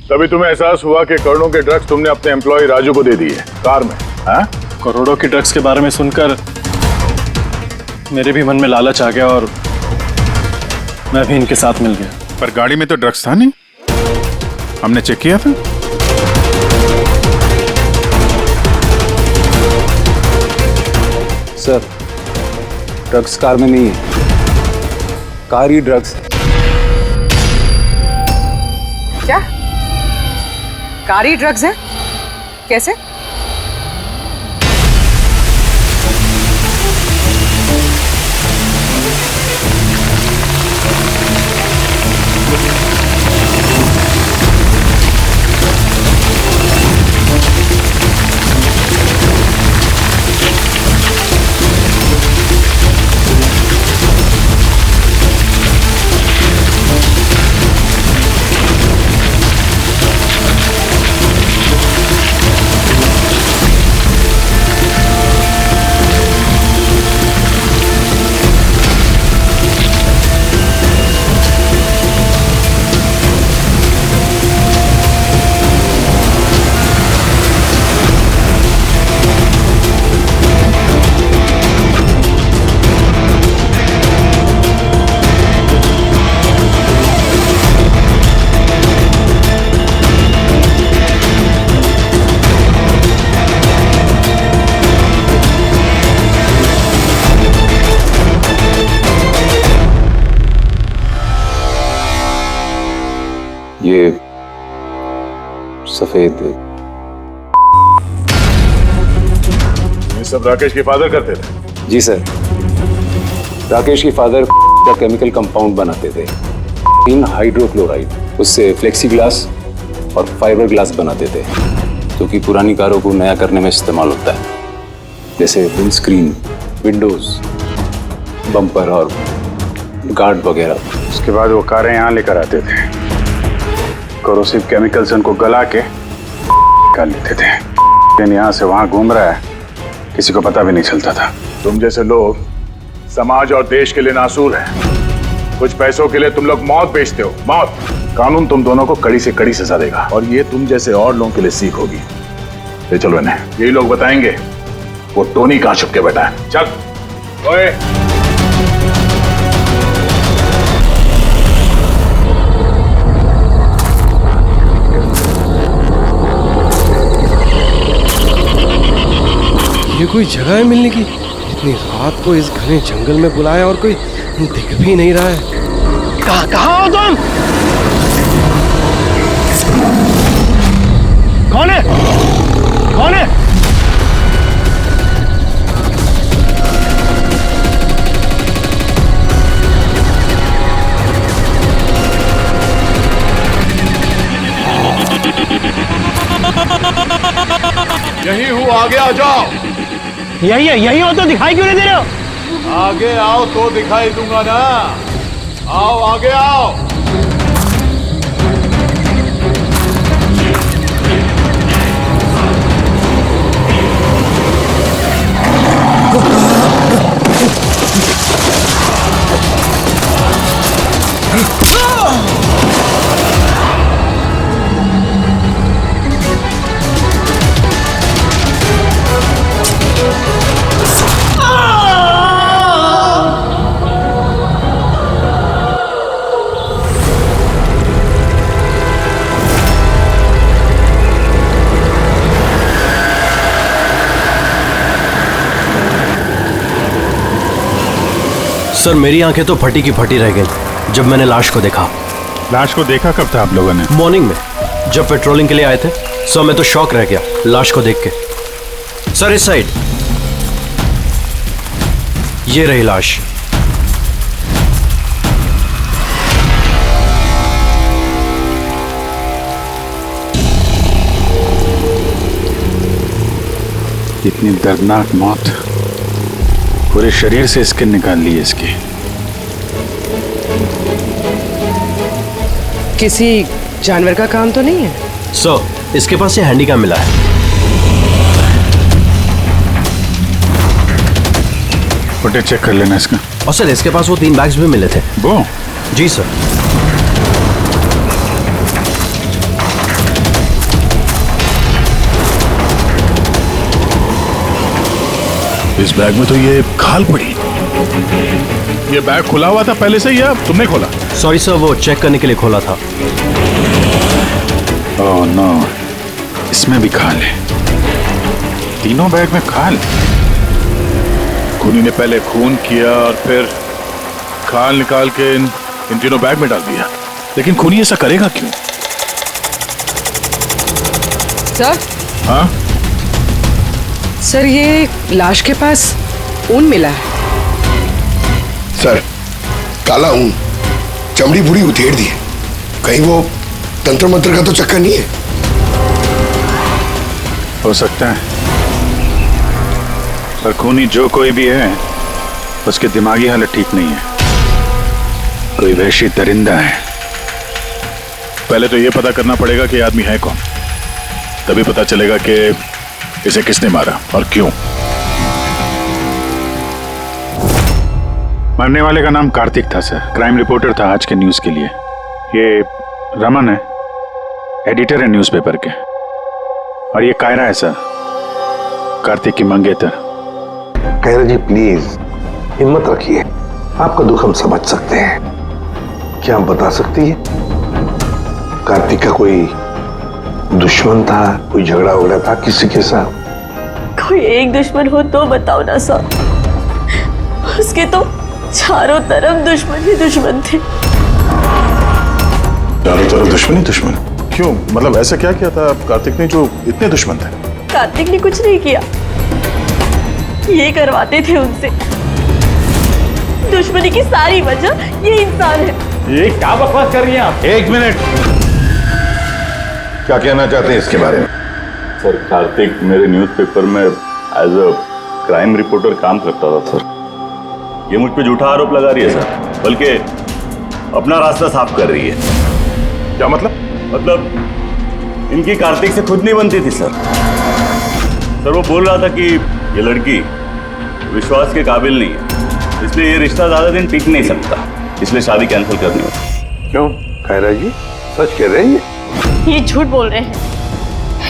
तभी तुम्हें एहसास हुआ कि करोड़ों के ड्रग्स तुमने अपने एम्प्लॉय राजू को दे दिए कार में। हाँ? करोड़ों के ड्रग्स के बारे में सुनकर मेरे भी मन में लालच आ गया और मैं भी इनके साथ मिल गया। पर गाड़ी में तो ड्रग्स था नहीं, हमने चेक किया था। सर, ड्रग्स कार में नहीं है, कार ही ड्रग्स है। क्या? कार ही ड्रग्स है? कैसे? ये सफेद, ये सब राकेश के फादर करते थे? जी सर, राकेश के फादर का केमिकल कंपाउंड बनाते थे, इन हाइड्रोक्लोराइड। उससे फ्लेक्सीग्लास और फाइबर ग्लास बनाते थे, जो कि पुरानी कारों को नया करने में इस्तेमाल होता है, जैसे विंड स्क्रीन, विंडोज, बम्पर और गार्ड वगैरह। उसके बाद वो कारें यहाँ लेकर आते थे, कोरोसिव केमिकल से उनको गला के निकाल लेते थे। लेकिन यहाँ से वहाँ घूम रहा है, किसी को पता भी नहीं चलता था। तुम जैसे लोग समाज और देश के लिए नासूर हैं। कुछ पैसों के लिए तुम लोग मौत बेचते हो, मौत। कानून तुम दोनों को कड़ी से कड़ी सजा देगा और ये तुम जैसे और लोगों के लिए सीख होगी। ले चलो इन्हें, यही लोग बताएंगे वो टोनी कहाँ छुप के बैठा है। चल ओए। कोई जगह है मिलने की? इतनी रात को इस घने जंगल में बुलाया और कोई दिख भी नहीं रहा है। कहाँ हो तुम? कौन है? कौन है? यही हूँ, आगे आ जाओ। यही हो तो दिखाई क्यों नहीं दे रहे हो? आगे आओ तो दिखाई दूंगा ना। आओ आगे आओ। सर मेरी आंखें तो फटी की फटी रह गई जब मैंने लाश को देखा। लाश को देखा कब था आप लोगों ने? मॉर्निंग में जब पेट्रोलिंग के लिए आए थे। सर मैं तो शॉक रह गया लाश को देख के। सर इस साइड ये रही लाश। इतनी दर्दनाक मौत, पूरे शरीर से स्किन निकाल ली है इसकी। किसी जानवर का काम तो नहीं है? सर इसके पास ये हैंडीकैम मिला है। फुटेज चेक कर लेना इसका। और सर इसके पास वो 3 बैग्स भी मिले थे। वो? जी सर। इस बैग में तो ये खाल पड़ी। ये बैग खुला हुआ था पहले से या तुमने खोला? सॉरी सर, वो चेक करने के लिए खोला था। ओह नो, इसमें भी खाल है। तीनों बैग में खाल। खूनी ने पहले खून किया और फिर खाल निकाल के इन तीनों बैग में डाल दिया। लेकिन खूनी ऐसा करेगा क्यों? सर? हाँ सर, ये लाश के पास ऊन मिला है। सर, काला ऊन, चमड़ी पूरी उधेड़ दी है। कहीं वो तंत्र मंत्र का तो चक्कर नहीं है? हो सकता है, पर खूनी जो कोई भी है उसकी दिमागी हालत ठीक नहीं है। कोई वहशी दरिंदा है। पहले तो ये पता करना पड़ेगा कि आदमी है कौन, तभी पता चलेगा कि इसे किसने मारा और क्यों। मरने वाले का नाम कार्तिक था सर, क्राइम रिपोर्टर था आज के न्यूज के लिए। ये रमन है, एडिटर है न्यूज़पेपर के, और ये कायरा है सर, कार्तिक की मंगेतर। कायरा जी प्लीज हिम्मत रखिए, आपका दुख हम समझ सकते हैं। क्या आप बता सकती है कार्तिक का कोई दुश्मन था, कोई झगड़ा वगड़ा था किसी के साथ? कोई एक दुश्मन हो तो बताओ ना सर। उसके तो चारों तरफ दुश्मन ही दुश्मन थे। चारों तरफ दुश्मन ही दुश्मन? क्यों, मतलब ऐसा क्या किया था कार्तिक ने जो इतने दुश्मन थे? कार्तिक ने कुछ नहीं किया, ये करवाते थे उनसे। दुश्मनी की सारी वजह ये इंसान है। ये क्या बकवास कर रही हैं आप? एक मिनट, क्या कहना चाहते हैं इसके बारे में? सर, कार्तिक मेरे न्यूज़पेपर में एज अ क्राइम रिपोर्टर काम करता था सर। ये मुझ पे झूठा आरोप लगा रही है सर, बल्कि अपना रास्ता साफ कर रही है। क्या मतलब? मतलब इनकी कार्तिक से खुद नहीं बनती थी सर। सर वो बोल रहा था कि ये लड़की विश्वास के काबिल नहीं है, इसलिए ये रिश्ता ज्यादा दिन टिक नहीं सकता, इसलिए शादी कैंसिल करनी होगी। क्यों कायरा जी, सच कह रहे हैं? ये झूठ बोल रहे हैं,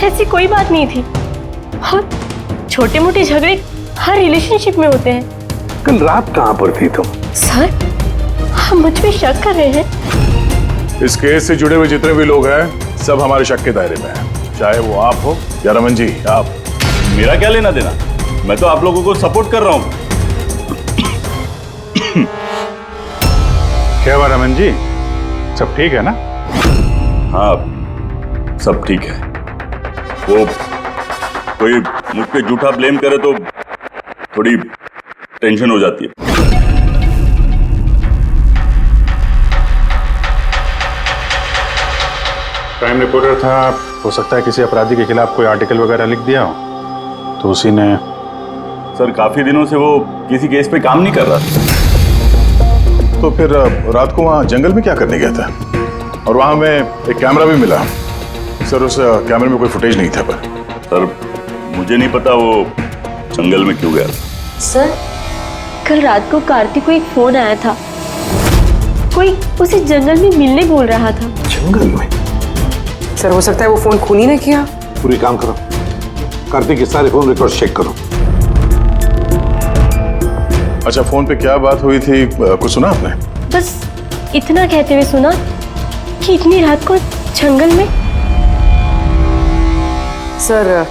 ऐसी कोई बात नहीं थी। और छोटे मोटे झगड़े हर रिलेशनशिप में होते हैं। कल रात कहाँ पर थी तुम? सर, आप मुझ पे शक कर रहे हैं? इस केस से जुड़े हुए जितने भी लोग हैं सब हमारे शक के दायरे में हैं, चाहे वो आप हो या रमन जी आप। मेरा क्या लेना देना? मैं तो आप लोगों को सपोर्ट कर रहा हूँ। क्या हुआ रमन जी, सब ठीक है ना? हाँ, सब ठीक है। वो कोई मुझ पे झूठा ब्लेम करे तो थोड़ी टेंशन हो जाती है। क्राइम रिपोर्टर था, हो सकता है किसी अपराधी के खिलाफ कोई आर्टिकल वगैरह लिख दिया हो, तो उसी ने। सर, काफी दिनों से वो किसी केस पे काम नहीं कर रहा था। तो फिर रात को वहाँ जंगल में क्या करने गया था? और वहाँ हमें एक कैमरा भी मिला। सर, उस कैमरे में कोई फुटेज नहीं था। पर सर, मुझे नहीं पता वो जंगल में क्यों गया। सर, कल रात को कार्तिक को एक फोन आया था, कोई उसे जंगल में मिलने बोल रहा था। जंगल में? सर, हो सकता है वो फोन खूनी ने किया। पूरी काम करो, कार्तिक के सारे फोन रिकॉर्ड चेक करो। अच्छा, फोन पे क्या बात हुई थी, कुछ सुना आपने? बस इतना कहते हुए सुना कि इतनी रात को जंगल में। सर,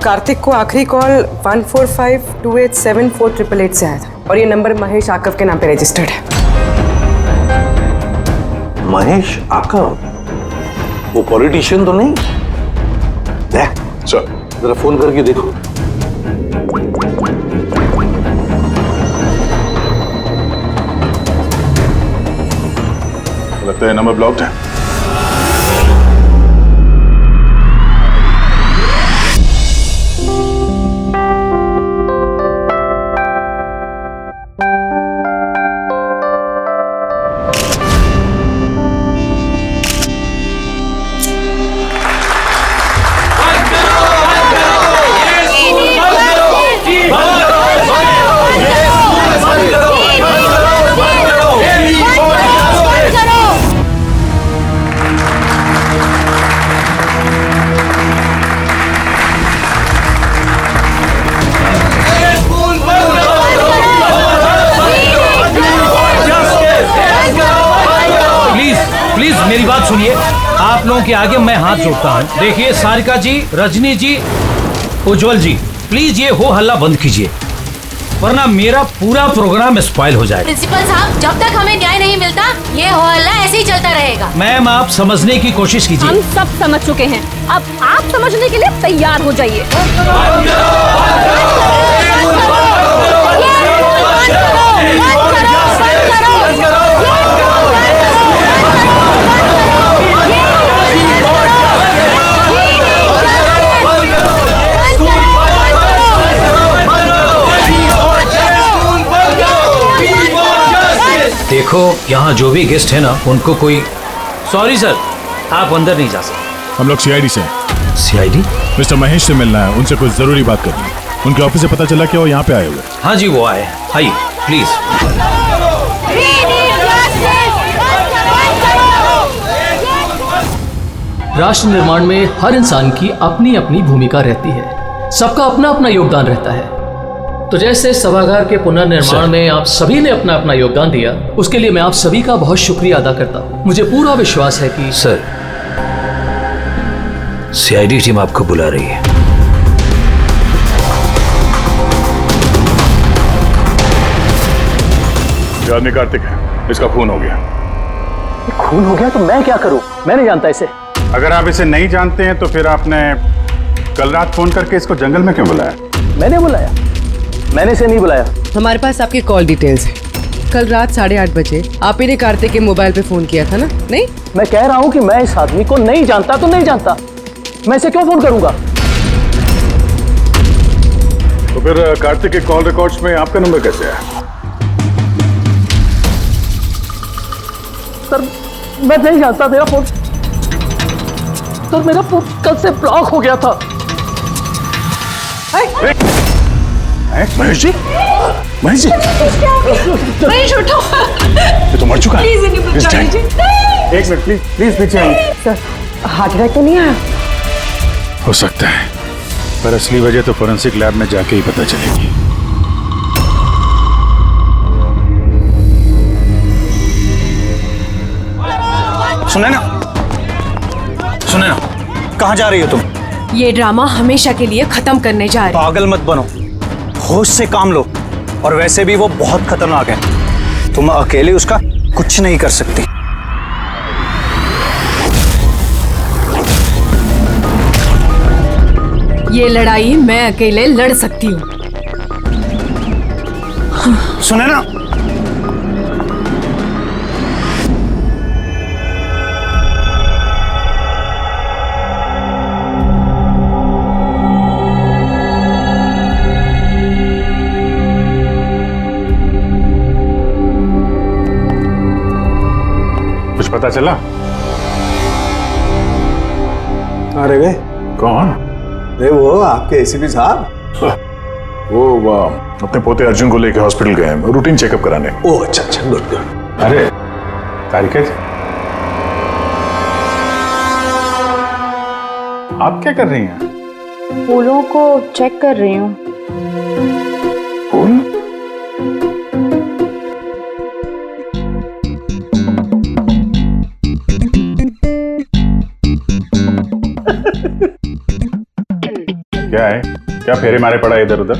कार्तिक को आखिरी कॉल 1452874888 से आया था और ये नंबर महेश आकव के नाम पे रजिस्टर्ड है। महेश आकव? वो पॉलिटिशियन तो नहीं? देख सर, जरा फोन करके देखो। लगता है नंबर ब्लॉक्ड है। मेरी बात सुनिए, आप लोगों के आगे मैं हाथ जोड़ता हूँ। देखिए सारिका जी, रजनी जी, उज्जवल जी, प्लीज ये हो हल्ला बंद कीजिए, वरना मेरा पूरा प्रोग्राम स्पॉइल हो जाएगा। प्रिंसिपल साहब, जब तक हमें न्याय नहीं मिलता ये हो हल्ला ऐसे ही चलता रहेगा। मैम, आप समझने की कोशिश कीजिए। हम सब समझ चुके हैं, अब आप समझने के लिए तैयार हो जाइए। देखो, यहाँ जो भी गेस्ट है ना, उनको कोई। सॉरी सर, आप अंदर नहीं जा सकते। हम लोग सीआईडी से हैं। सीआईडी? मिस्टर महेश से मिलना है, उनसे कुछ जरूरी बात करनी है। उनके ऑफिस से पता चला कि वो यहाँ पे आए हुए। हाँ जी, वो आए। आइए प्लीज। राष्ट्र निर्माण में हर इंसान की अपनी अपनी भूमिका रहती है, सबका अपना अपना योगदान रहता है। तो जैसे सभागार के पुनर्निर्माण में आप सभी ने अपना अपना योगदान दिया, उसके लिए मैं आप सभी का बहुत शुक्रिया अदा करता हूँ। मुझे पूरा विश्वास है कि सर, सीआईडी टीम आपको बुला रही है। ये आदमी कार्तिक है, इसका खून हो गया। खून हो गया तो मैं क्या करूं? मैं नहीं जानता इसे। अगर आप इसे नहीं जानते हैं तो फिर आपने कल रात फोन करके इसको जंगल में क्यों बुलाया? मैंने बुलाया? मैंने इसे नहीं बुलाया। हमारे पास आपकी कॉल डिटेल्स है। कल रात 8:30 बजे आप ही ने कार्तिक के मोबाइल पे फोन किया था ना? नहीं, मैं कह रहा हूँ कि मैं इस आदमी को नहीं जानता तो नहीं जानता, मैं इसे क्यों फोन करूंगा? तो फिर कार्तिक के कॉल रिकॉर्ड्स में आपका नंबर कैसे आया? सर, मैं नहीं जानता। मेरा फोन कल से ब्लॉक हो गया था। महेश जी, महेश जी, महेश उठो। ये तो मर चुका है। प्लीज इन्हें बचा लीजिए। एक मिनट प्लीज, प्लीज पीछे आइए। सर, हार्ट अटैक तो नहीं आया? हो सकता है, पर असली वजह तो फोरेंसिक लैब में जाके ही पता चलेगी। सुने ना, सुने ना, कहाँ जा रही हो तुम? ये ड्रामा हमेशा के लिए खत्म करने जा रही। पागल मत बनो, होश से काम लो, और वैसे भी वो बहुत खतरनाक है, तुम अकेले उसका कुछ नहीं कर सकती। ये लड़ाई मैं अकेले लड़ सकती हूँ। सुने ना, कुछ पता चला? अरे वे कौन? अरे वो आपके एसीपी साहब। वो अपने पोते अर्जुन को लेकर हॉस्पिटल गए हैं, रूटीन चेकअप कराने। ओह अच्छा अच्छा, गुड गुड। अरे तारिका जी, आप क्या कर रही हैं? फूलों को चेक कर रही हूँ। फूल? क्या है? क्या फेरे मारे पड़ा इधर उधर?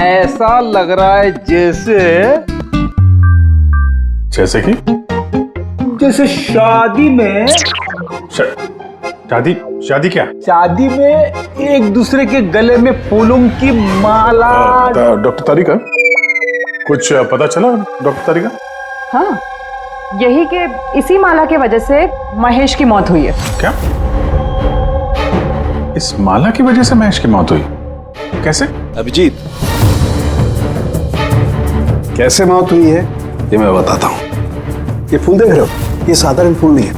ऐसा लग रहा है जैसे कि जैसे शादी में शादी क्या? शादी में एक दूसरे के गले में फूलों की माला। डॉक्टर तारिका, कुछ पता चला डॉक्टर तारिका? हाँ, यही कि इसी माला की वजह से महेश की मौत हुई है। क्या? इस माला की वजह से महेश की मौत हुई? कैसे? अभिजीत, कैसे मौत हुई है ये मैं बताता हूँ। ये फूल देख रहे हो, ये साधारण फूल नहीं है,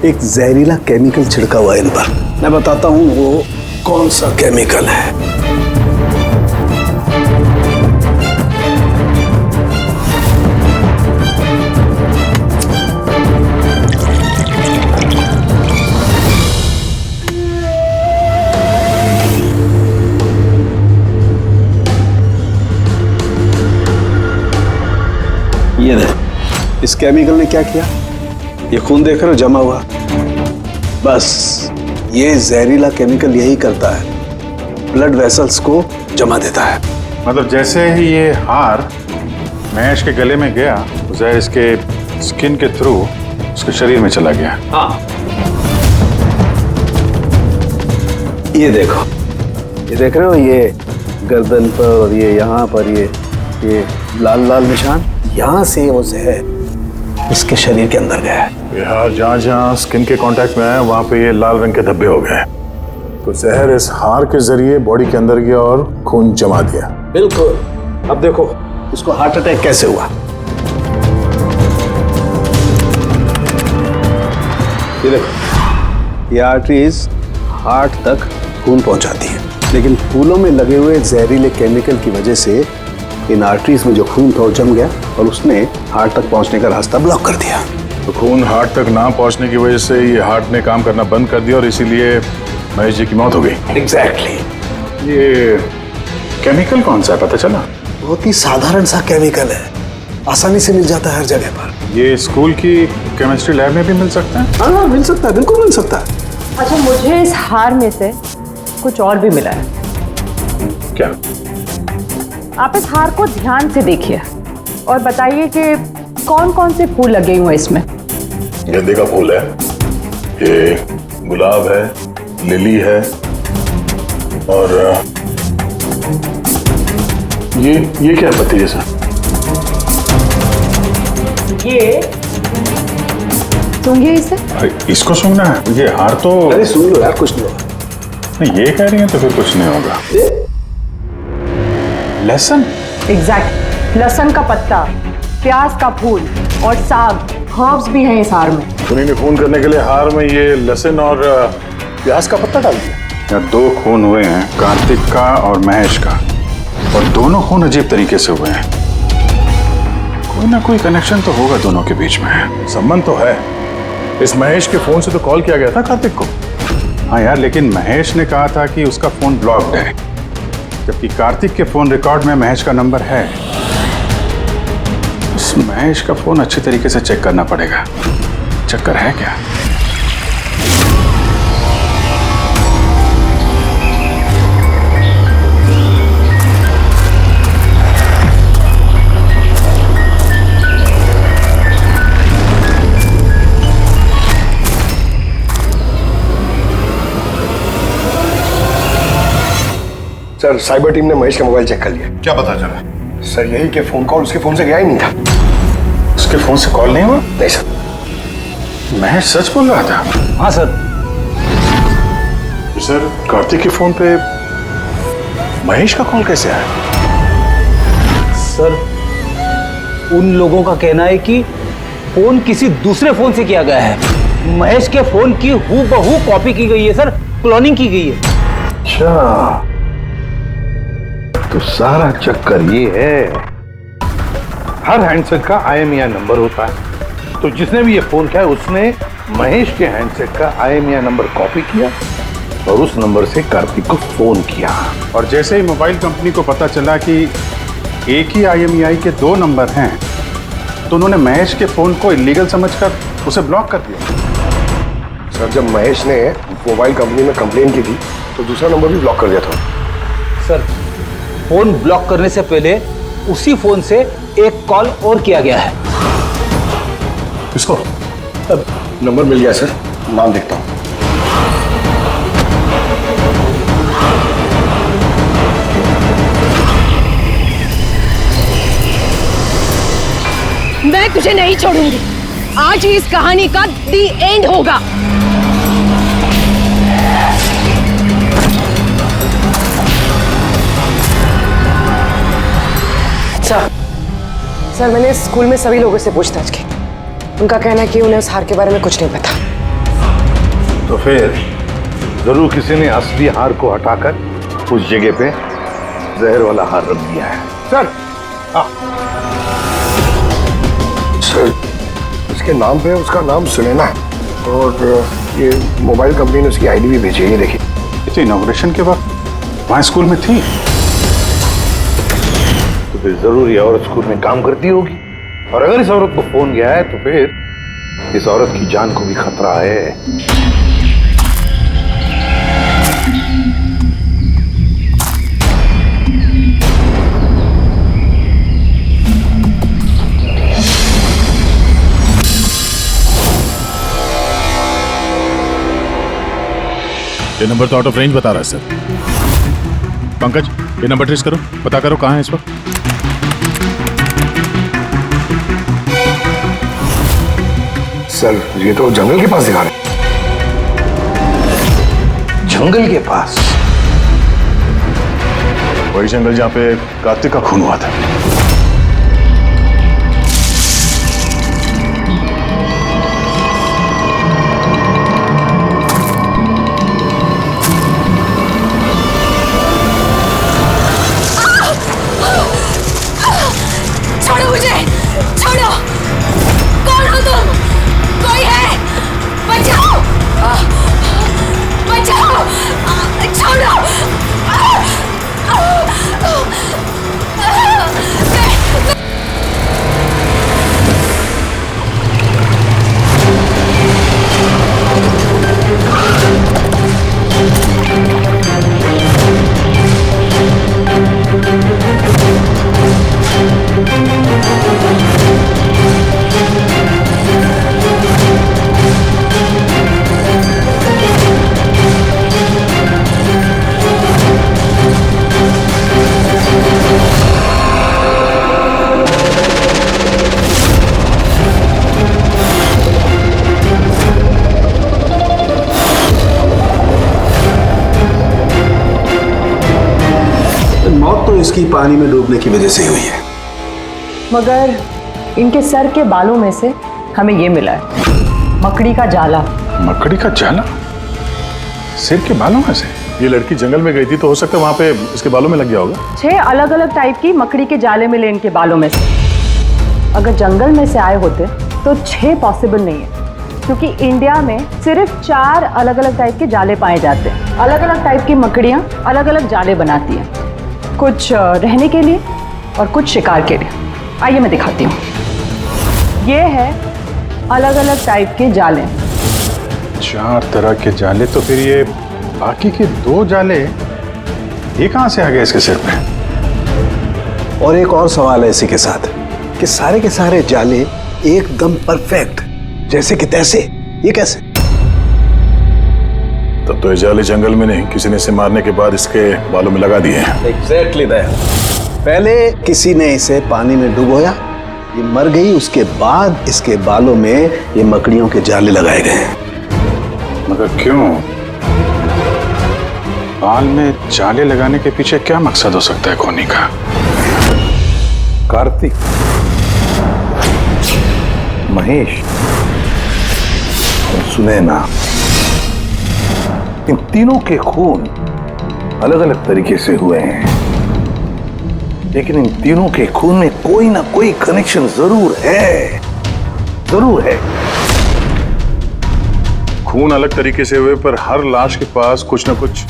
एक जहरीला केमिकल छिड़का हुआ है इन पर। मैं बताता हूँ वो कौन सा केमिकल है। ये देख, इस केमिकल ने क्या किया, ये खून देख रहे हो जमा हुआ, बस ये जहरीला केमिकल यही करता है, ब्लड वेसल्स को जमा देता है। मतलब जैसे ही ये हार महेश के गले में गया, जहर इसके स्किन के थ्रू उसके शरीर में चला गया। हाँ, ये देखो, ये देख रहे हो, ये गर्दन पर और ये यहाँ पर ये लाल लाल निशान, यहाँ से वो जहर इसके शरीर के अंदर गया है। यार जहाँ जहाँ स्किन के कांटेक्ट में आया वहाँ पे ये लाल रंग के धब्बे हो गए, तो जहर इस हार के जरिए बॉडी के अंदर गया और खून जमा दिया। बिल्कुल। अब देखो इसको हार्ट अटैक कैसे हुआ। ये देखो, ये आर्टरीज हार्ट तक खून पहुंचाती है, लेकिन फूलों में लगे हुए जहरीले केमिकल की वजह से इन आर्टरीज में जो खून था वो जम गया और उसने हार्ट तक पहुंचने का रास्ता ब्लॉक कर दिया। तो खून हार्ट तक ना पहुंचने की वजह से ये हार्ट ने काम करना बंद कर दिया और इसीलिए महेश जी की मौत हो गई। एग्जैक्टली। ये केमिकल कौन सा है पता चला? बहुत ही साधारण सा केमिकल है, आसानी से मिल जाता है हर जगह पर। ये स्कूल की केमिस्ट्री लैब में भी मिल सकता है? हाँ मिल सकता है, बिल्कुल मिल सकता है। अच्छा, मुझे इस हार में से कुछ और भी मिला है। क्या? आप इस हार को ध्यान से देखिए और बताइए कि कौन कौन से फूल लगे हुए हैं इसमें। गेंदे का फूल है, ये गुलाब है, लिली है, और ये क्या पत्ती जैसा? ये सूंघिए इसे। इसको सूंघना है? ये हार तो अरे सूंघ लो यार, कुछ नहीं होगा। नहीं, ये कह रही है तो फिर कुछ नहीं होगा। लहसुन? एग्जैक्ट, लहसुन का पत्ता, प्याज का फूल और साग, हर्ब्स भी हैं इस हार में। उन्हीं खून करने के लिए हार में ये लहसुन और प्याज का पत्ता डाल दिया। यहाँ 2 खून हुए हैं, कार्तिक का और महेश का, और दोनों खून अजीब तरीके से हुए हैं। कोई ना कोई कनेक्शन तो होगा दोनों के बीच में, संबंध तो है। इस महेश के फोन से तो कॉल किया गया था कार्तिक को। हाँ यार, लेकिन महेश ने कहा था कि उसका फोन ब्लॉक्ड है, जबकि कार्तिक के फोन रिकॉर्ड में महेश का नंबर है। इस महेश का फोन अच्छी तरीके से चेक करना पड़ेगा, चक्कर है क्या? सर साइबर टीम ने महेश का मोबाइल चेक कर लिया। क्या पता चला? सर यही कि फोन कॉल उसके फोन से गया ही नहीं था। उसके फोन से कॉल नहीं हुआ? नहीं सर। महेश सच बोल रहा था? हाँ सर। सर कार्तिक के फोन पे महेश का कॉल कैसे आया? सर उन लोगों का कहना है कि फोन किसी दूसरे फोन से किया गया है। महेश के फोन की हूबहू कॉपी की गई है सर, क्लोनिंग की गई है। अच्छा, तो सारा चक्कर ये है, हर हैंडसेट का IMEI नंबर होता है, तो जिसने भी ये फोन किया उसने महेश के हैंडसेट का IMEI नंबर कॉपी किया और उस नंबर से कार्तिक को फोन किया। और जैसे ही मोबाइल कंपनी को पता चला कि एक ही IMEI के 2 नंबर हैं, तो उन्होंने महेश के फोन को इलीगल समझकर उसे ब्लॉक कर दिया। सर जब महेश ने मोबाइल कंपनी में कंप्लेन की थी तो दूसरा नंबर भी ब्लॉक कर दिया था। सर फोन ब्लॉक करने से पहले उसी फोन से एक कॉल और किया गया है। किसको? अब नंबर मिल गया सर, नाम देखता हूँ। मैं तुझे नहीं छोड़ूंगी। आज ही इस कहानी का दी एंड होगा। सर मैंने स्कूल में सभी लोगों से पूछताछ की। उनका कहना है कि उन्हें उस हार के बारे में कुछ नहीं पता। तो फिर जरूर किसी ने असली हार को हटाकर उस जगह पे जहर वाला हार रख दिया है। सर सर इसके नाम पे उसका नाम सुनैना है और ये मोबाइल कंपनी ने उसकी ID भी भेजी है, ये देखिए। तो इनॉग्रेशन के वक्त वहाँ स्कूल में थी, तो फिर जरूर ये औरत स्कूल में काम करती होगी, और अगर इस औरत को फोन गया है तो फिर इस औरत की जान को भी खतरा है। ये नंबर तो आउट ऑफ रेंज बता रहा है सर। पंकज ये नंबर ट्रेस करो, पता करो कहाँ है इस वक्त। सर ये तो जंगल के पास दिखा रहे। जंगल के पास? वही जंगल जहाँ पे कार्तिक का खून हुआ था। छोड़ो मुझे, छोड़ो। कौन हो तुम? कोई है? बचाओ, बचाओ, छोड़ो। मौत तो इसकी पानी में डूबने की वजह से हुई है। मगर इनके सर के बालों में से हमें ये मिला है, मकड़ी का जाला। मकड़ी का जाला? सिर के बालों में से? ये लड़की जंगल में गई थी तो हो सकता है वहां पे इसके बालों में लग गया होगा। 6 अलग अलग टाइप की मकड़ी के जाले मिले इनके बालों में से। अगर जंगल में से आए होते तो 6 पॉसिबल नहीं है, क्योंकि इंडिया में सिर्फ 4 अलग अलग टाइप के जाले पाए जाते हैं। अलग अलग टाइप की मकड़ियाँ अलग अलग जाले बनाती हैं, कुछ रहने के लिए और कुछ शिकार के लिए। आइए मैं दिखाती हूँ। ये है अलग अलग टाइप के जाले। 4 तरह के जाले, तो फिर ये बाकी के 2 जाले ये कहाँ से आ गए इसके सिर पे? और एक और सवाल है इसी के साथ कि सारे के सारे जाले एकदम परफेक्ट, जैसे कि तैसे, ये कैसे? तब तो ये जाले जंगल में नहीं, किसी ने इसे मारने के बाद इसके बालों में लगा दिए हैं। Exactly that. पहले किसी ने इसे पानी में डुबोया, ये मर गई, उसके बाद इसके बालों में ये मकड़ियों के जाले लगाए गए हैं। मगर क्यों? बाल में जाले लगाने के पीछे क्या मकसद हो सकता है खूनी का? कार्तिक, महेश और सुनैना, इन तीनों के खून अलग अलग तरीके से हुए हैं, लेकिन इन तीनों के खून में कोई ना कोई कनेक्शन जरूर है, जरूर है। खून अलग तरीके से हुए पर हर लाश के पास कुछ ना कुछ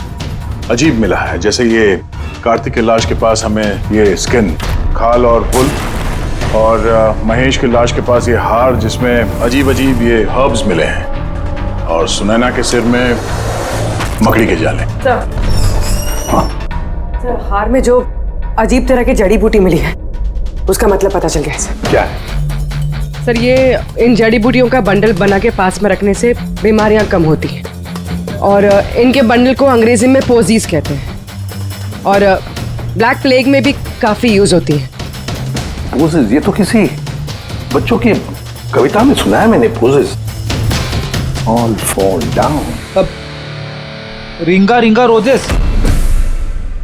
अजीब मिला है। जैसे ये कार्तिक के लाश के पास हमें ये स्किन, खाल और वुल, और महेश की लाश के पास ये हार जिसमें अजीब अजीब ये हर्ब्स मिले हैं, और सुनैना के सिर में मकड़ी के जाले। सर, हार में जो अजीब तरह की जड़ी बूटी मिली है उसका मतलब पता चल गया है सर। क्या है? सर, ये इन जड़ी बूटियों का बंडल बना के पास में रखने से बीमारियां कम होती हैं, और इनके बंडल को अंग्रेजी में पोजीज कहते हैं, और ब्लैक प्लेग में भी काफी यूज होती है। पोजेस? ये तो किसी बच्चों की कविता में सुना है मैंने। Posies, all fall down. अब रिंगा रिंगा रोजेस।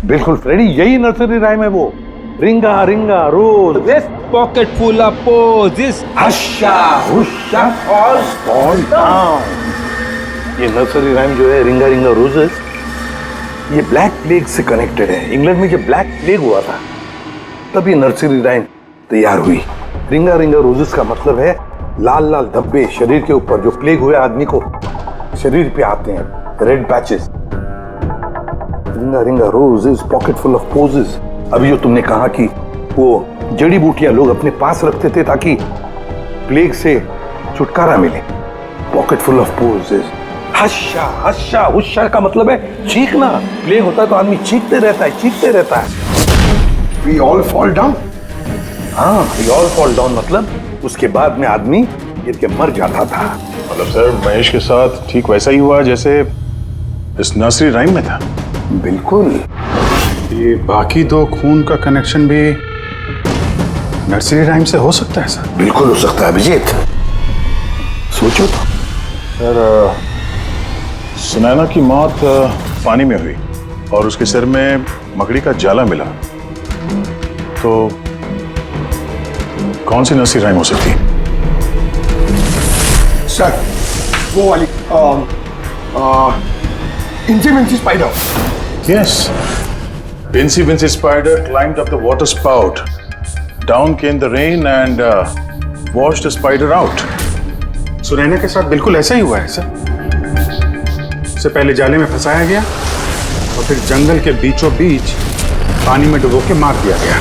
बिल्कुल फ्रेडी, यही नर्सरी राइम है वो। Ringa ringa rose, pocket full of posies, husha husha all fall down. ये नर्सरी राइम जो है रिंगा रिंगा रोजेस, ये ब्लैक प्लेग से कनेक्टेड है। इंग्लैंड में जब ब्लैक प्लेग हुआ था तब ये नर्सरी राइम तैयार हुई। रिंगा रिंगा रोजेस का मतलब है लाल लाल धब्बे शरीर के ऊपर जो प्लेग हुए आदमी को शरीर पे आते हैं, रेड पैचेस। रिंगा रिंगा roses, pocket full of posies. अभी जो तुमने कहा कि वो जड़ी बूटियां लोग अपने पास रखते थे ताकि प्लेग से छुटकारा मिले। Pocket full of posies. Husha husha husha का मतलब है चीखना। प्लेग होता है तो आदमी चीखते रहता है, चीखते रहता है। We all fall down. हाँ, वी ऑल फॉल डाउन मतलब उसके बाद में आदमी गिर के मर जाता था। मतलब सर, महेश के साथ ठीक वैसा ही हुआ जैसे इस नर्सरी राइम में था। बिल्कुल। ये बाकी दो खून का कनेक्शन भी नर्सरी राइम से हो सकता है सर? बिल्कुल हो सकता है अभिजीत, सोचो तो। सर, सुनैना की मौत पानी में हुई और उसके सिर में मकड़ी का जाला मिला, तो कौन सी नर्सरी राइम हो सकती है? सर, वो वाली इंची Vinci spider. Yes. Incy Wincy Spider climbed up the water spout. Down came the rain and washed the spider out. Sunaina के साथ बिल्कुल ऐसा ही हुआ है सर। उससे पहले जाले में फंसाया गया और फिर जंगल के बीचों बीच पानी में डुबो के मार दिया गया।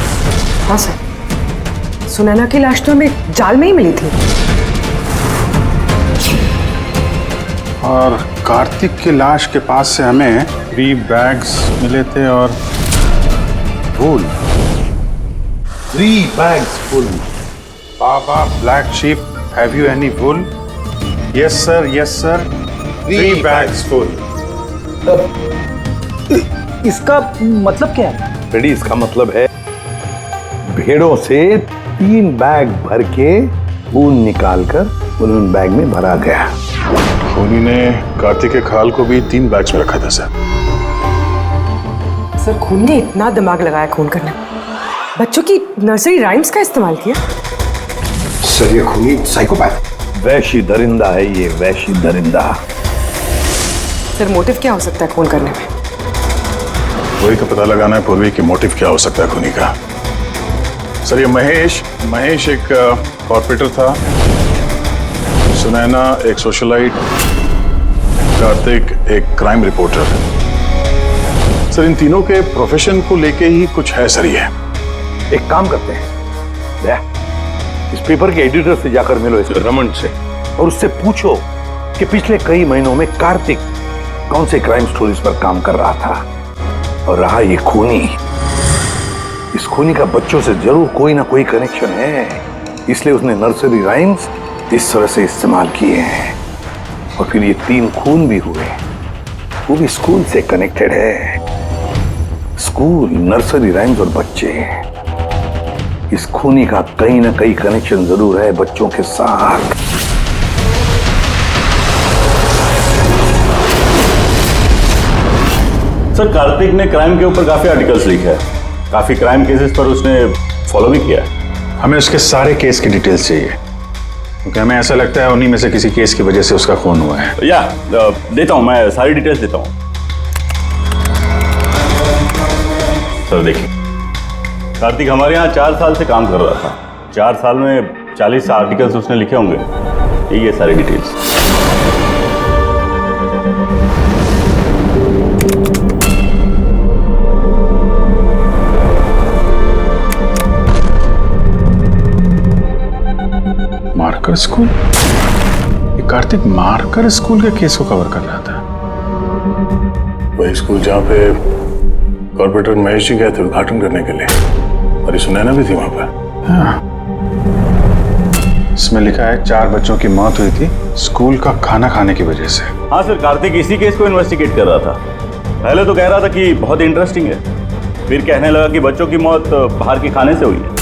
हाँ सर, सुनैना की लाश तो हमें जाल में ही मिली थी। और कार्तिक की लाश के पास से हमें 3 बैग्स मिले थे और वूल 3 bags full. Baa baa black sheep, have you any wool? Yes sir, yes sir, 3 bags full. इसका मतलब क्या है? रेडी, इसका मतलब है भेड़ों से 3 बैग भर के ऊन निकालकर उन बैग में भरा गया। खूनी ने कार्तिक के खाल को भी 3 बैग्स में रखा था सर। सर, खून ने इतना दिमाग लगाया खून करने, बच्चों की नर्सरी राइम्स का इस्तेमाल किया। सर, ये खूनी साइकोपैथ, वैशी दरिंदा है ये, वैशी दरिंदा। सर, मोटिव क्या हो सकता है खून करने में? वही तो पता लगाना है पूर्वी कि मोटिव क्या हो सकता है खूनी का। सर, ये महेश एक कॉर्पोरेटर था, सुनैना एक सोशलाइट, कार्तिक एक क्राइम रिपोर्टर। सर, इन तीनों के प्रोफेशन को लेके ही कुछ है सर। ये एक काम करते हैं, इस पेपर के एडिटर से जाकर मिलो, इस रमन से, और उससे पूछो कि पिछले कई महीनों में कार्तिक कौन से क्राइम स्टोरीज पर काम कर रहा था। और रहा ये खूनी, इस खूनी का बच्चों से जरूर कोई ना कोई कनेक्शन है, इसलिए उसने नर्सरी राइम्स इस तरह से इस्तेमाल किए हैं। और फिर ये 3 खून भी हुए। वो भी स्कूल से कनेक्टेड है। स्कूल, नर्सरी राइम्स और बच्चे। इस खूनी का कहीं ना कहीं कनेक्शन जरूर है बच्चों के साथ। सर, कार्तिक ने क्राइम के ऊपर काफी आर्टिकल्स लिखे हैं, काफी क्राइम केसेस पर उसने फॉलो भी किया है। हमें उसके सारे केस की डिटेल्स चाहिए, क्योंकि हमें ऐसा लगता है उन्हीं में से किसी केस की वजह से उसका खून हुआ है। या देता हूं, मैं सारी डिटेल्स देता हूं। सर देखिए, कार्तिक हमारे यहाँ 4 साल से काम कर रहा था। 4 साल में 40 आर्टिकल्स उसने लिखे होंगे। यही है सारी डिटेल्स। Marker school? ये कार्तिक मार्कर स्कूल के केस को कवर कर रहा था। वही स्कूल जहाँ पे कॉर्पोरेटर महेश जी गए थे उद्घाटन करने के लिए, और ये सुनैना भी थी वहां पर। हाँ। इसमें लिखा है 4 बच्चों की मौत हुई थी स्कूल का खाना खाने की वजह से। हाँ सर, कार्तिक इसी केस को इन्वेस्टिगेट कर रहा था। पहले तो कह रहा था कि बहुत इंटरेस्टिंग है, फिर कहने लगा कि बच्चों की मौत बाहर के खाने से हुई है।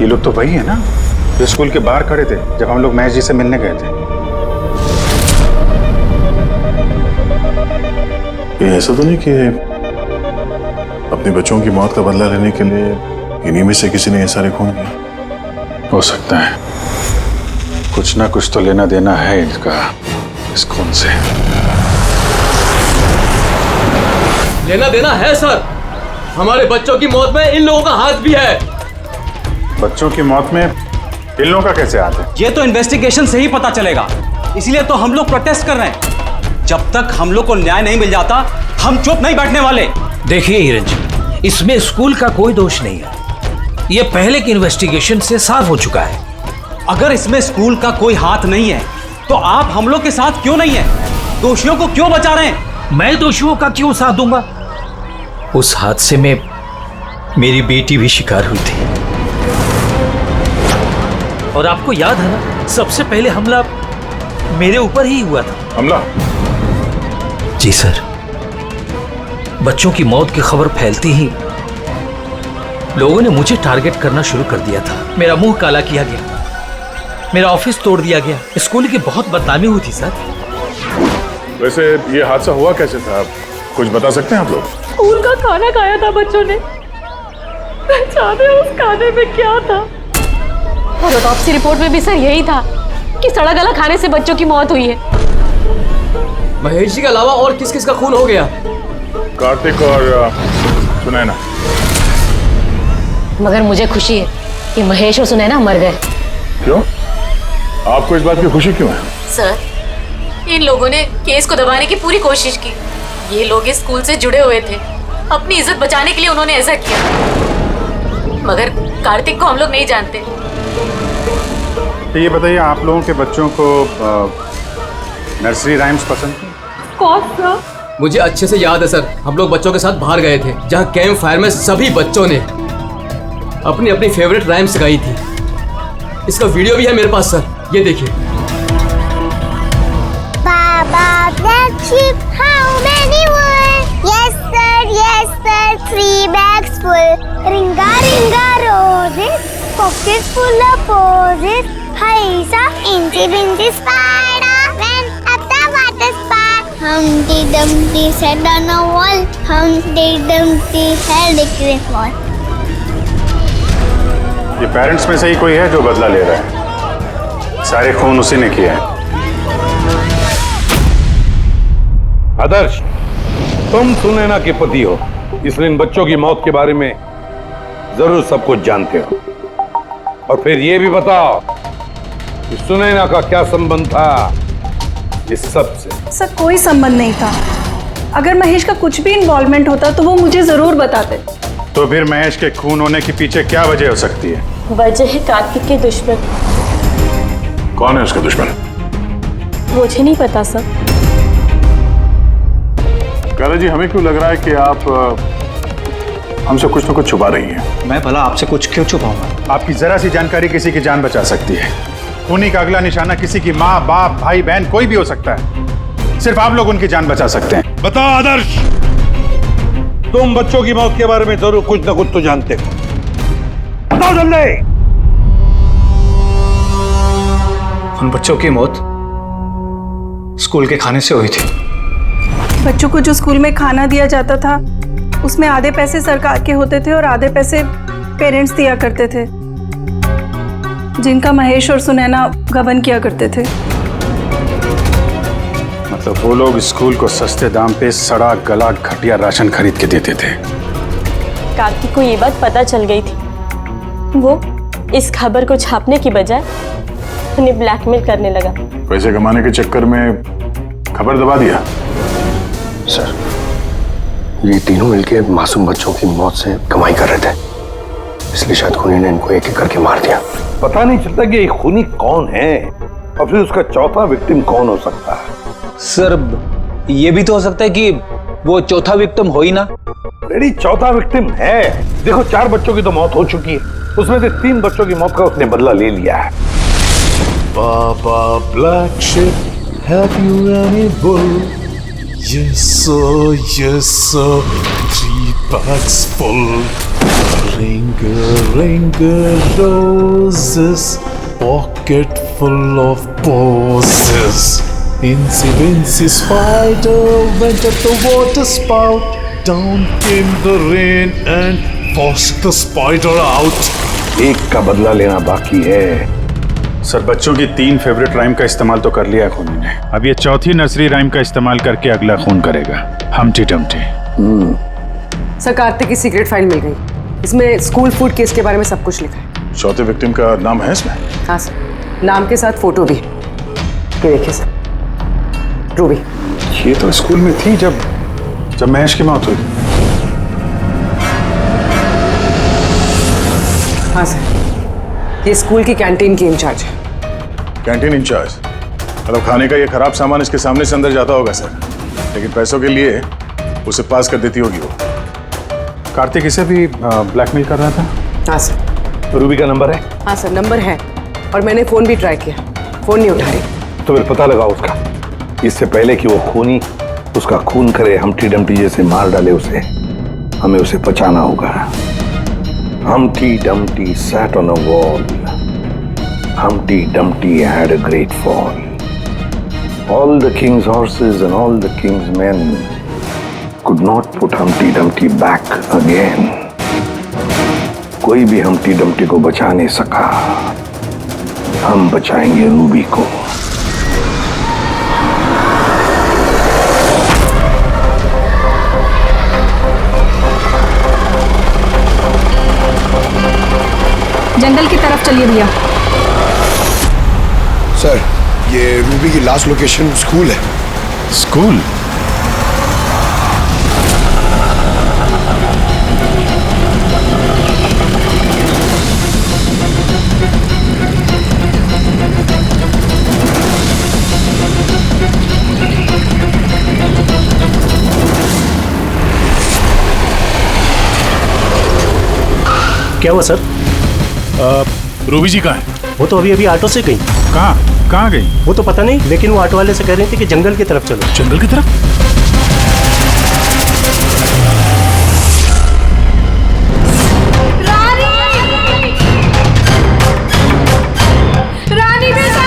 ये लोग तो वही है ना जो स्कूल के बाहर खड़े थे जब हम लोग महेश जी से मिलने गए थे। ये ऐसा तो नहीं कि अपने बच्चों की मौत का बदला लेने के लिए इन्हीं में से किसी ने ये सारे खून किया? हो सकता है, कुछ ना कुछ तो लेना देना है इनका इस खून से। लेना देना है सर। हमारे बच्चों की मौत में इन लोगों का हाथ भी है। बच्चों की मौत में इन लोगों का कैसे हाथ है? ये तो इन्वेस्टिगेशन से ही पता चलेगा, इसलिए तो हम लोग प्रोटेस्ट कर रहे हैं। जब तक हम लोग को न्याय नहीं मिल जाता हम चुप नहीं बैठने वाले। देखिए हिरन जी, इसमें स्कूल का कोई दोष नहीं है। ये पहले की इन्वेस्टिगेशन से साफ हो चुका है। अगर इसमें स्कूल का कोई हाथ नहीं है तो आप हम लोग के साथ क्यों नहीं है? दोषियों को क्यों बचा रहे हैं? मैं दोषियों का क्यों साथ दूंगा? उस हादसे में मेरी बेटी भी शिकार हुई थी। और आपको याद है ना, सबसे पहले हमला मेरे ऊपर ही हुआ था। हमला? जी सर। बच्चों की मौत की खबर फैलती ही लोगों ने मुझे टारगेट करना शुरू कर दिया था। मेरा मुंह काला किया गया, मेरा ऑफिस तोड़ दिया गया, स्कूल की बहुत बदनामी हुई थी सर। वैसे ये हादसा हुआ कैसे था, कुछ बता सकते हैं आप लोग? स्कूल का खाना खाया था बच्चों ने, जाने उस खाने में क्या था। और ऑटोप्सी रिपोर्ट में भी सर यही था कि सड़ा गला खाने से बच्चों की मौत हुई है। महेश जी के अलावा और किस किस का खून हो गया? कार्तिक और सुनैना। मगर मुझे खुशी है कि महेश और सुनैना मर गए। क्यों? आपको इस बात की खुशी क्यों है? सर, इन लोगों ने केस को दबाने की पूरी कोशिश की। ये लोग इस स्कूल से जुड़े हुए थे, अपनी इज्जत बचाने के लिए उन्होंने ऐसा किया। मगर कार्तिक को हम लोग नहीं जानते। तो ये बताइए, आप लोगों के बच्चों को नर्सरी राइम्स पसंद है? कौन सा? मुझे अच्छे से याद है सर, हम लोग बच्चों के साथ बाहर गए थे जहाँ कैंप फायर में सभी बच्चों ने अपनी अपनी फेवरेट राइम्स गाई थी। इसका वीडियो भी है मेरे पास सर, ये देखिए। Baba, black sheep, how many were? Yes sir, 3 bags full. Ringa, ringa, roses, pockets full of posies. Haisa, incy, bincy, spider, went up the water spout. Humpty Dumpty sat on a wall. Humpty Dumpty held a great wall. ये parents में से ही कोई है जो बदला ले रहा है? सारे खून उसी ने किया है। आदर्श, तुम सुनैना के पति हो, इसलिए इन बच्चों की मौत के बारे में जरूर सब कुछ जानते हो। और फिर ये भी बताओ कि सुनैना का क्या संबंध था इस सब से? सर, कोई संबंध नहीं था। अगर महेश का कुछ भी इन्वॉल्वमेंट होता तो वो मुझे जरूर बताते। तो फिर महेश के खून होने के पीछे क्या वजह हो सकती है? वजह है कार्तिक के दुश्मन। कौन है उसका दुश्मन? मुझे नहीं पता सर। काला जी, हमें क्यों लग रहा है कि आप हमसे कुछ न कुछ छुपा रही हैं? मैं भला आपसे कुछ क्यों छुपाऊंगा? आपकी जरा सी जानकारी किसी की जान बचा सकती है। खूनी का अगला निशाना किसी की माँ, बाप, भाई, बहन कोई भी हो सकता है। सिर्फ आप लोग उनकी जान बचा सकते हैं। बताओ आदर्श, तुम बच्चों की मौत के बारे में जरूर कुछ न कुछ तो जानते हो। बताओ जल्दी। उन बच्चों की मौत स्कूल के खाने से हुई थी। बच्चों को जो स्कूल में खाना दिया जाता था उसमें आधे पैसे सरकार के होते थे और आधे पैसे पेरेंट्स दिया करते थे, जिनका महेश और सुनैना गबन किया करते थे। मतलब वो लोग स्कूल को सस्ते दाम पे सड़ा गला घटिया राशन खरीद के देते थे। कार्तिक को ये बात पता चल गई थी। वो इस खबर को छापने की बजाय उन्हें ब्लैकमेल करने लगा। पैसे कमाने के चक्कर में खबर दबा दिया। सर, ये तीनों मिलके मासूम बच्चों की मौत से कमाई कर रहे थे, इसलिए शायद खूनी ने इनको एक एक करके मार दिया। पता नहीं चलता कि ये खूनी कौन है और फिर उसका चौथा विक्टिम कौन हो सकता है। सर, ये भी तो हो सकता है कि वो चौथा विक्टिम हो ही ना। रेडी, चौथा विक्टिम है। देखो, 4 बच्चों की तो मौत हो चुकी है, उसमें से 3 बच्चों की मौत का उसने बदला ले लिया है। Baba Black Sheep, have you any bull? Yes sir, yes sir, 3 bags full. Ring roses, pocket full of posies. Incy Wincy Spider went up the water spout. Down came the rain and forced the spider out. एक का बदला लेना बाकी है। Sir, बच्चों की 3 favourite rhyme का इस्तेमाल तो कर लिया है खूनी ने। अब ये चौथी नर्सरी राइम का इस्तेमाल करके अगला खून करेगा, हमटी डमटी। सर, कार्तिक की सीक्रेट फाइल मिल गई। इसमें स्कूल फूड केस के बारे में सब कुछ लिखा है। चौथे विक्टिम का नाम है इसमें? हाँ सर, नाम के साथ फोटो भी। ये देखिए सर, रूबी। ये तो स्कूल में थी जब महेश की मौत हुई। हाँ सर, ये स्कूल की कैंटीन की इंचार्ज है। Canteen in charge? मतलब खाने का ये खराब सामान इसके सामने से अंदर जाता होगा सर, लेकिन पैसों के लिए उसे पास कर देती होगी वो। कार्तिक इसे भी ब्लैकमेल कर रहा था? हाँ सर। रूबी का नंबर है? हाँ सर, नंबर है और मैंने फोन भी ट्राई किया, फोन नहीं उठा रही। तो फिर पता लगाओ उसका, इससे पहले कि वो खूनी उसका खून करे, हमटी डमटी जैसे मार डाले उसे। हमें उसे बचाना होगा। Humpty Dumpty sat on a wall. Humpty Dumpty had a great fall. All the king's horses and all the king's men could not put Humpty Dumpty back again. कोई भी Humpty Dumpty को बचा नहीं सका। हम बचाएंगे रूबी को। जंगल की तरफ चलिए भैया। सर, ये रूबी की लास्ट लोकेशन स्कूल है। स्कूल? क्या हुआ सर? रूबी जी कहाँ है? वो तो अभी ऑटो से गई। कहाँ गई? वो तो पता नहीं, लेकिन वो ऑटो वाले से कह रही थी कि जंगल की तरफ चलो। जंगल की तरफ? रानी बेटा!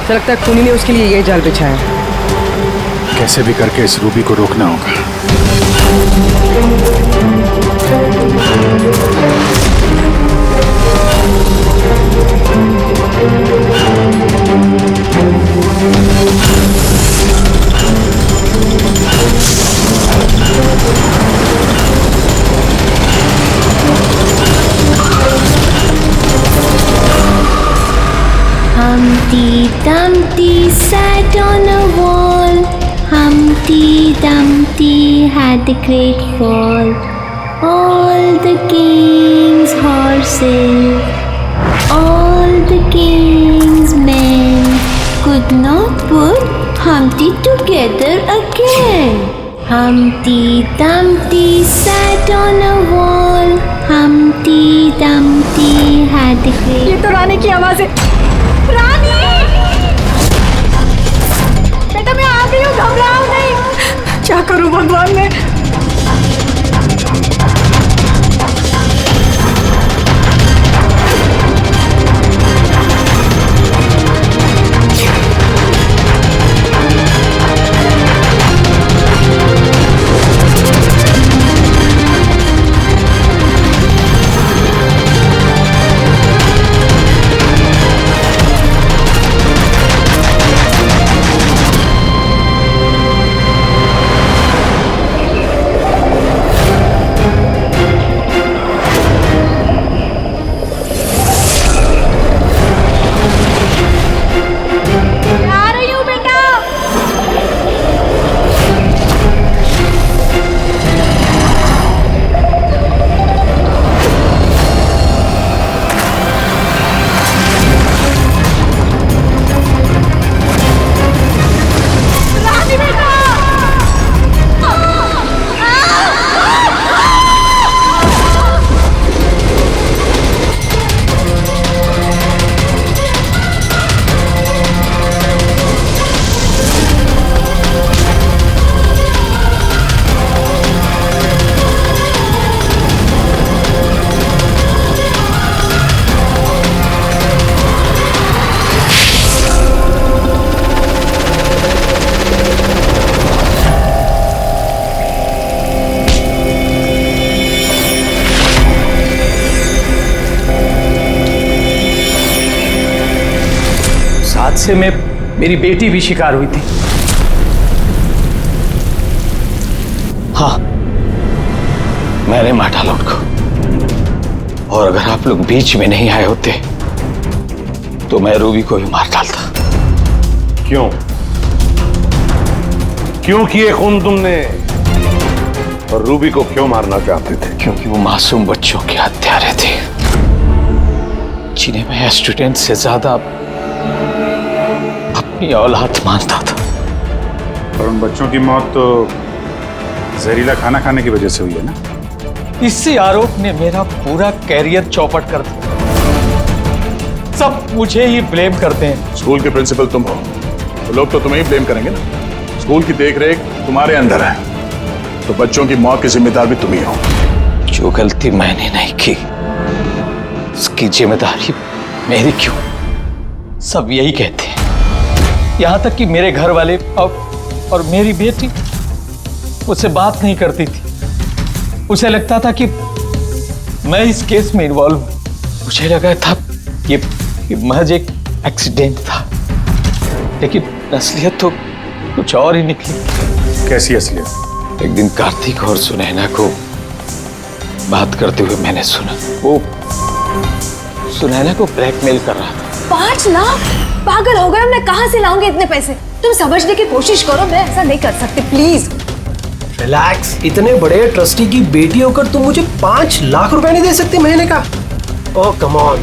मुझे लगता है खूनी ने उसके लिए ये जाल बिछाया है। कैसे भी करके इस रूबी को रोकना होगा। Humpty Dumpty sat on a wall. Humpty Dumpty had a great fall. All the king's horses, all the king's men could not put Humpty together again. Humpty Dumpty sat on a wall. Humpty Dumpty had a great... ये तो रानी की आवाज है। रानी! बेटा मैं आ गई हूँ, घबराओ नहीं। क्या करूँ भगवान मैं? हादसे में मेरी बेटी भी शिकार हुई थी। हाँ, मैंने मार डाला उनको। और अगर आप लोग बीच में नहीं आए होते तो मैं रूबी को ही मार डालता। क्यों? क्यों किए खून तुमने? और रूबी को क्यों मारना चाहते थे? क्योंकि वो मासूम बच्चों के हत्यारे थे, जिन्हें मैं स्टूडेंट से ज्यादा अपनी औलाद मानता था। और उन बच्चों की मौत तो जहरीला खाना खाने की वजह से हुई है ना? इसी आरोप ने मेरा पूरा कैरियर चौपट कर दिया। सब मुझे ही ब्लेम करते हैं। स्कूल के प्रिंसिपल तुम हो तो लोग तो तुम्हें ही ब्लेम करेंगे ना। स्कूल की देखरेख तुम्हारे अंदर है तो बच्चों की मौत के जिम्मेदार भी तुम ही हो। जो गलती मैंने नहीं की उसकी जिम्मेदारी मेरी क्यों? सब यही कहते हैं, यहां तक कि मेरे घर वाले और मेरी बेटी मुझसे बात नहीं करती थी। उसे लगता था कि मैं इस केस में इन्वॉल्व हूं। मुझे लगा था ये महज एक एक्सीडेंट था, लेकिन असलियत तो कुछ और ही निकली। कैसी असलियत? एक दिन कार्तिक और सुनैना को बात करते हुए मैंने सुना। वो सुनैना को ब्लैकमेल कर रहा था। 5 लाख? पागल हो गए, मैं कहां से लाऊंगी इतने पैसे? तुम समझने की कोशिश करो, मैं ऐसा नहीं कर सकती, प्लीज। रिलैक्स। इतने बड़े ट्रस्टी की बेटी होकर तुम मुझे 5 लाख रुपए नहीं दे सकते महीने का? ओह कम ऑन,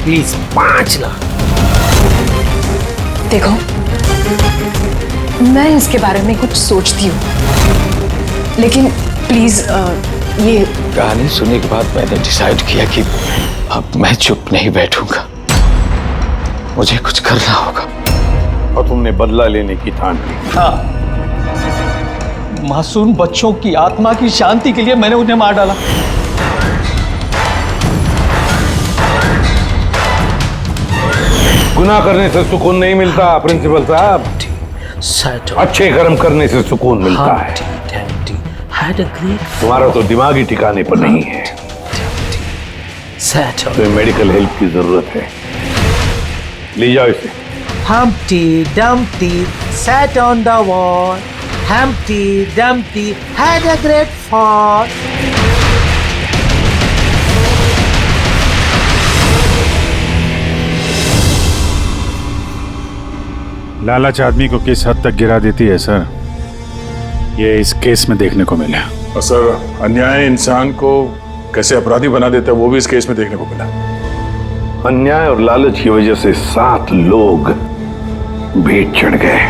प्लीज 5 लाख। देखो, मैं इसके बारे में कुछ सोचती हूँ, लेकिन प्लीज ये कहानी सुनने के बाद मैंने डिसाइड किया कि अब मैं चुप नहीं बैठूंगा, मुझे कुछ करना होगा। और तुमने बदला लेने की ठान ली? हाँ, मासूम बच्चों की आत्मा की शांति के लिए मैंने उन्हें मार डाला। गुनाह करने से सुकून नहीं मिलता प्रिंसिपल साहब, अच्छे कर्म करने से सुकून मिलता है। तुम्हारा तो दिमाग ही ठिकाने पर नहीं है, तुम्हें मेडिकल हेल्प की जरूरत है। ले जाओ इसे। Humpty Dumpty sat on the wall. Humpty Dumpty had a great fall. लालच आदमी को किस हद तक गिरा देती है सर, ये इस केस में देखने को मिला। और सर, अन्याय इंसान को कैसे अपराधी बना देता है वो भी इस केस में देखने को मिला। अन्याय और लालच की वजह से 7 लोग भेंट चढ़ गए।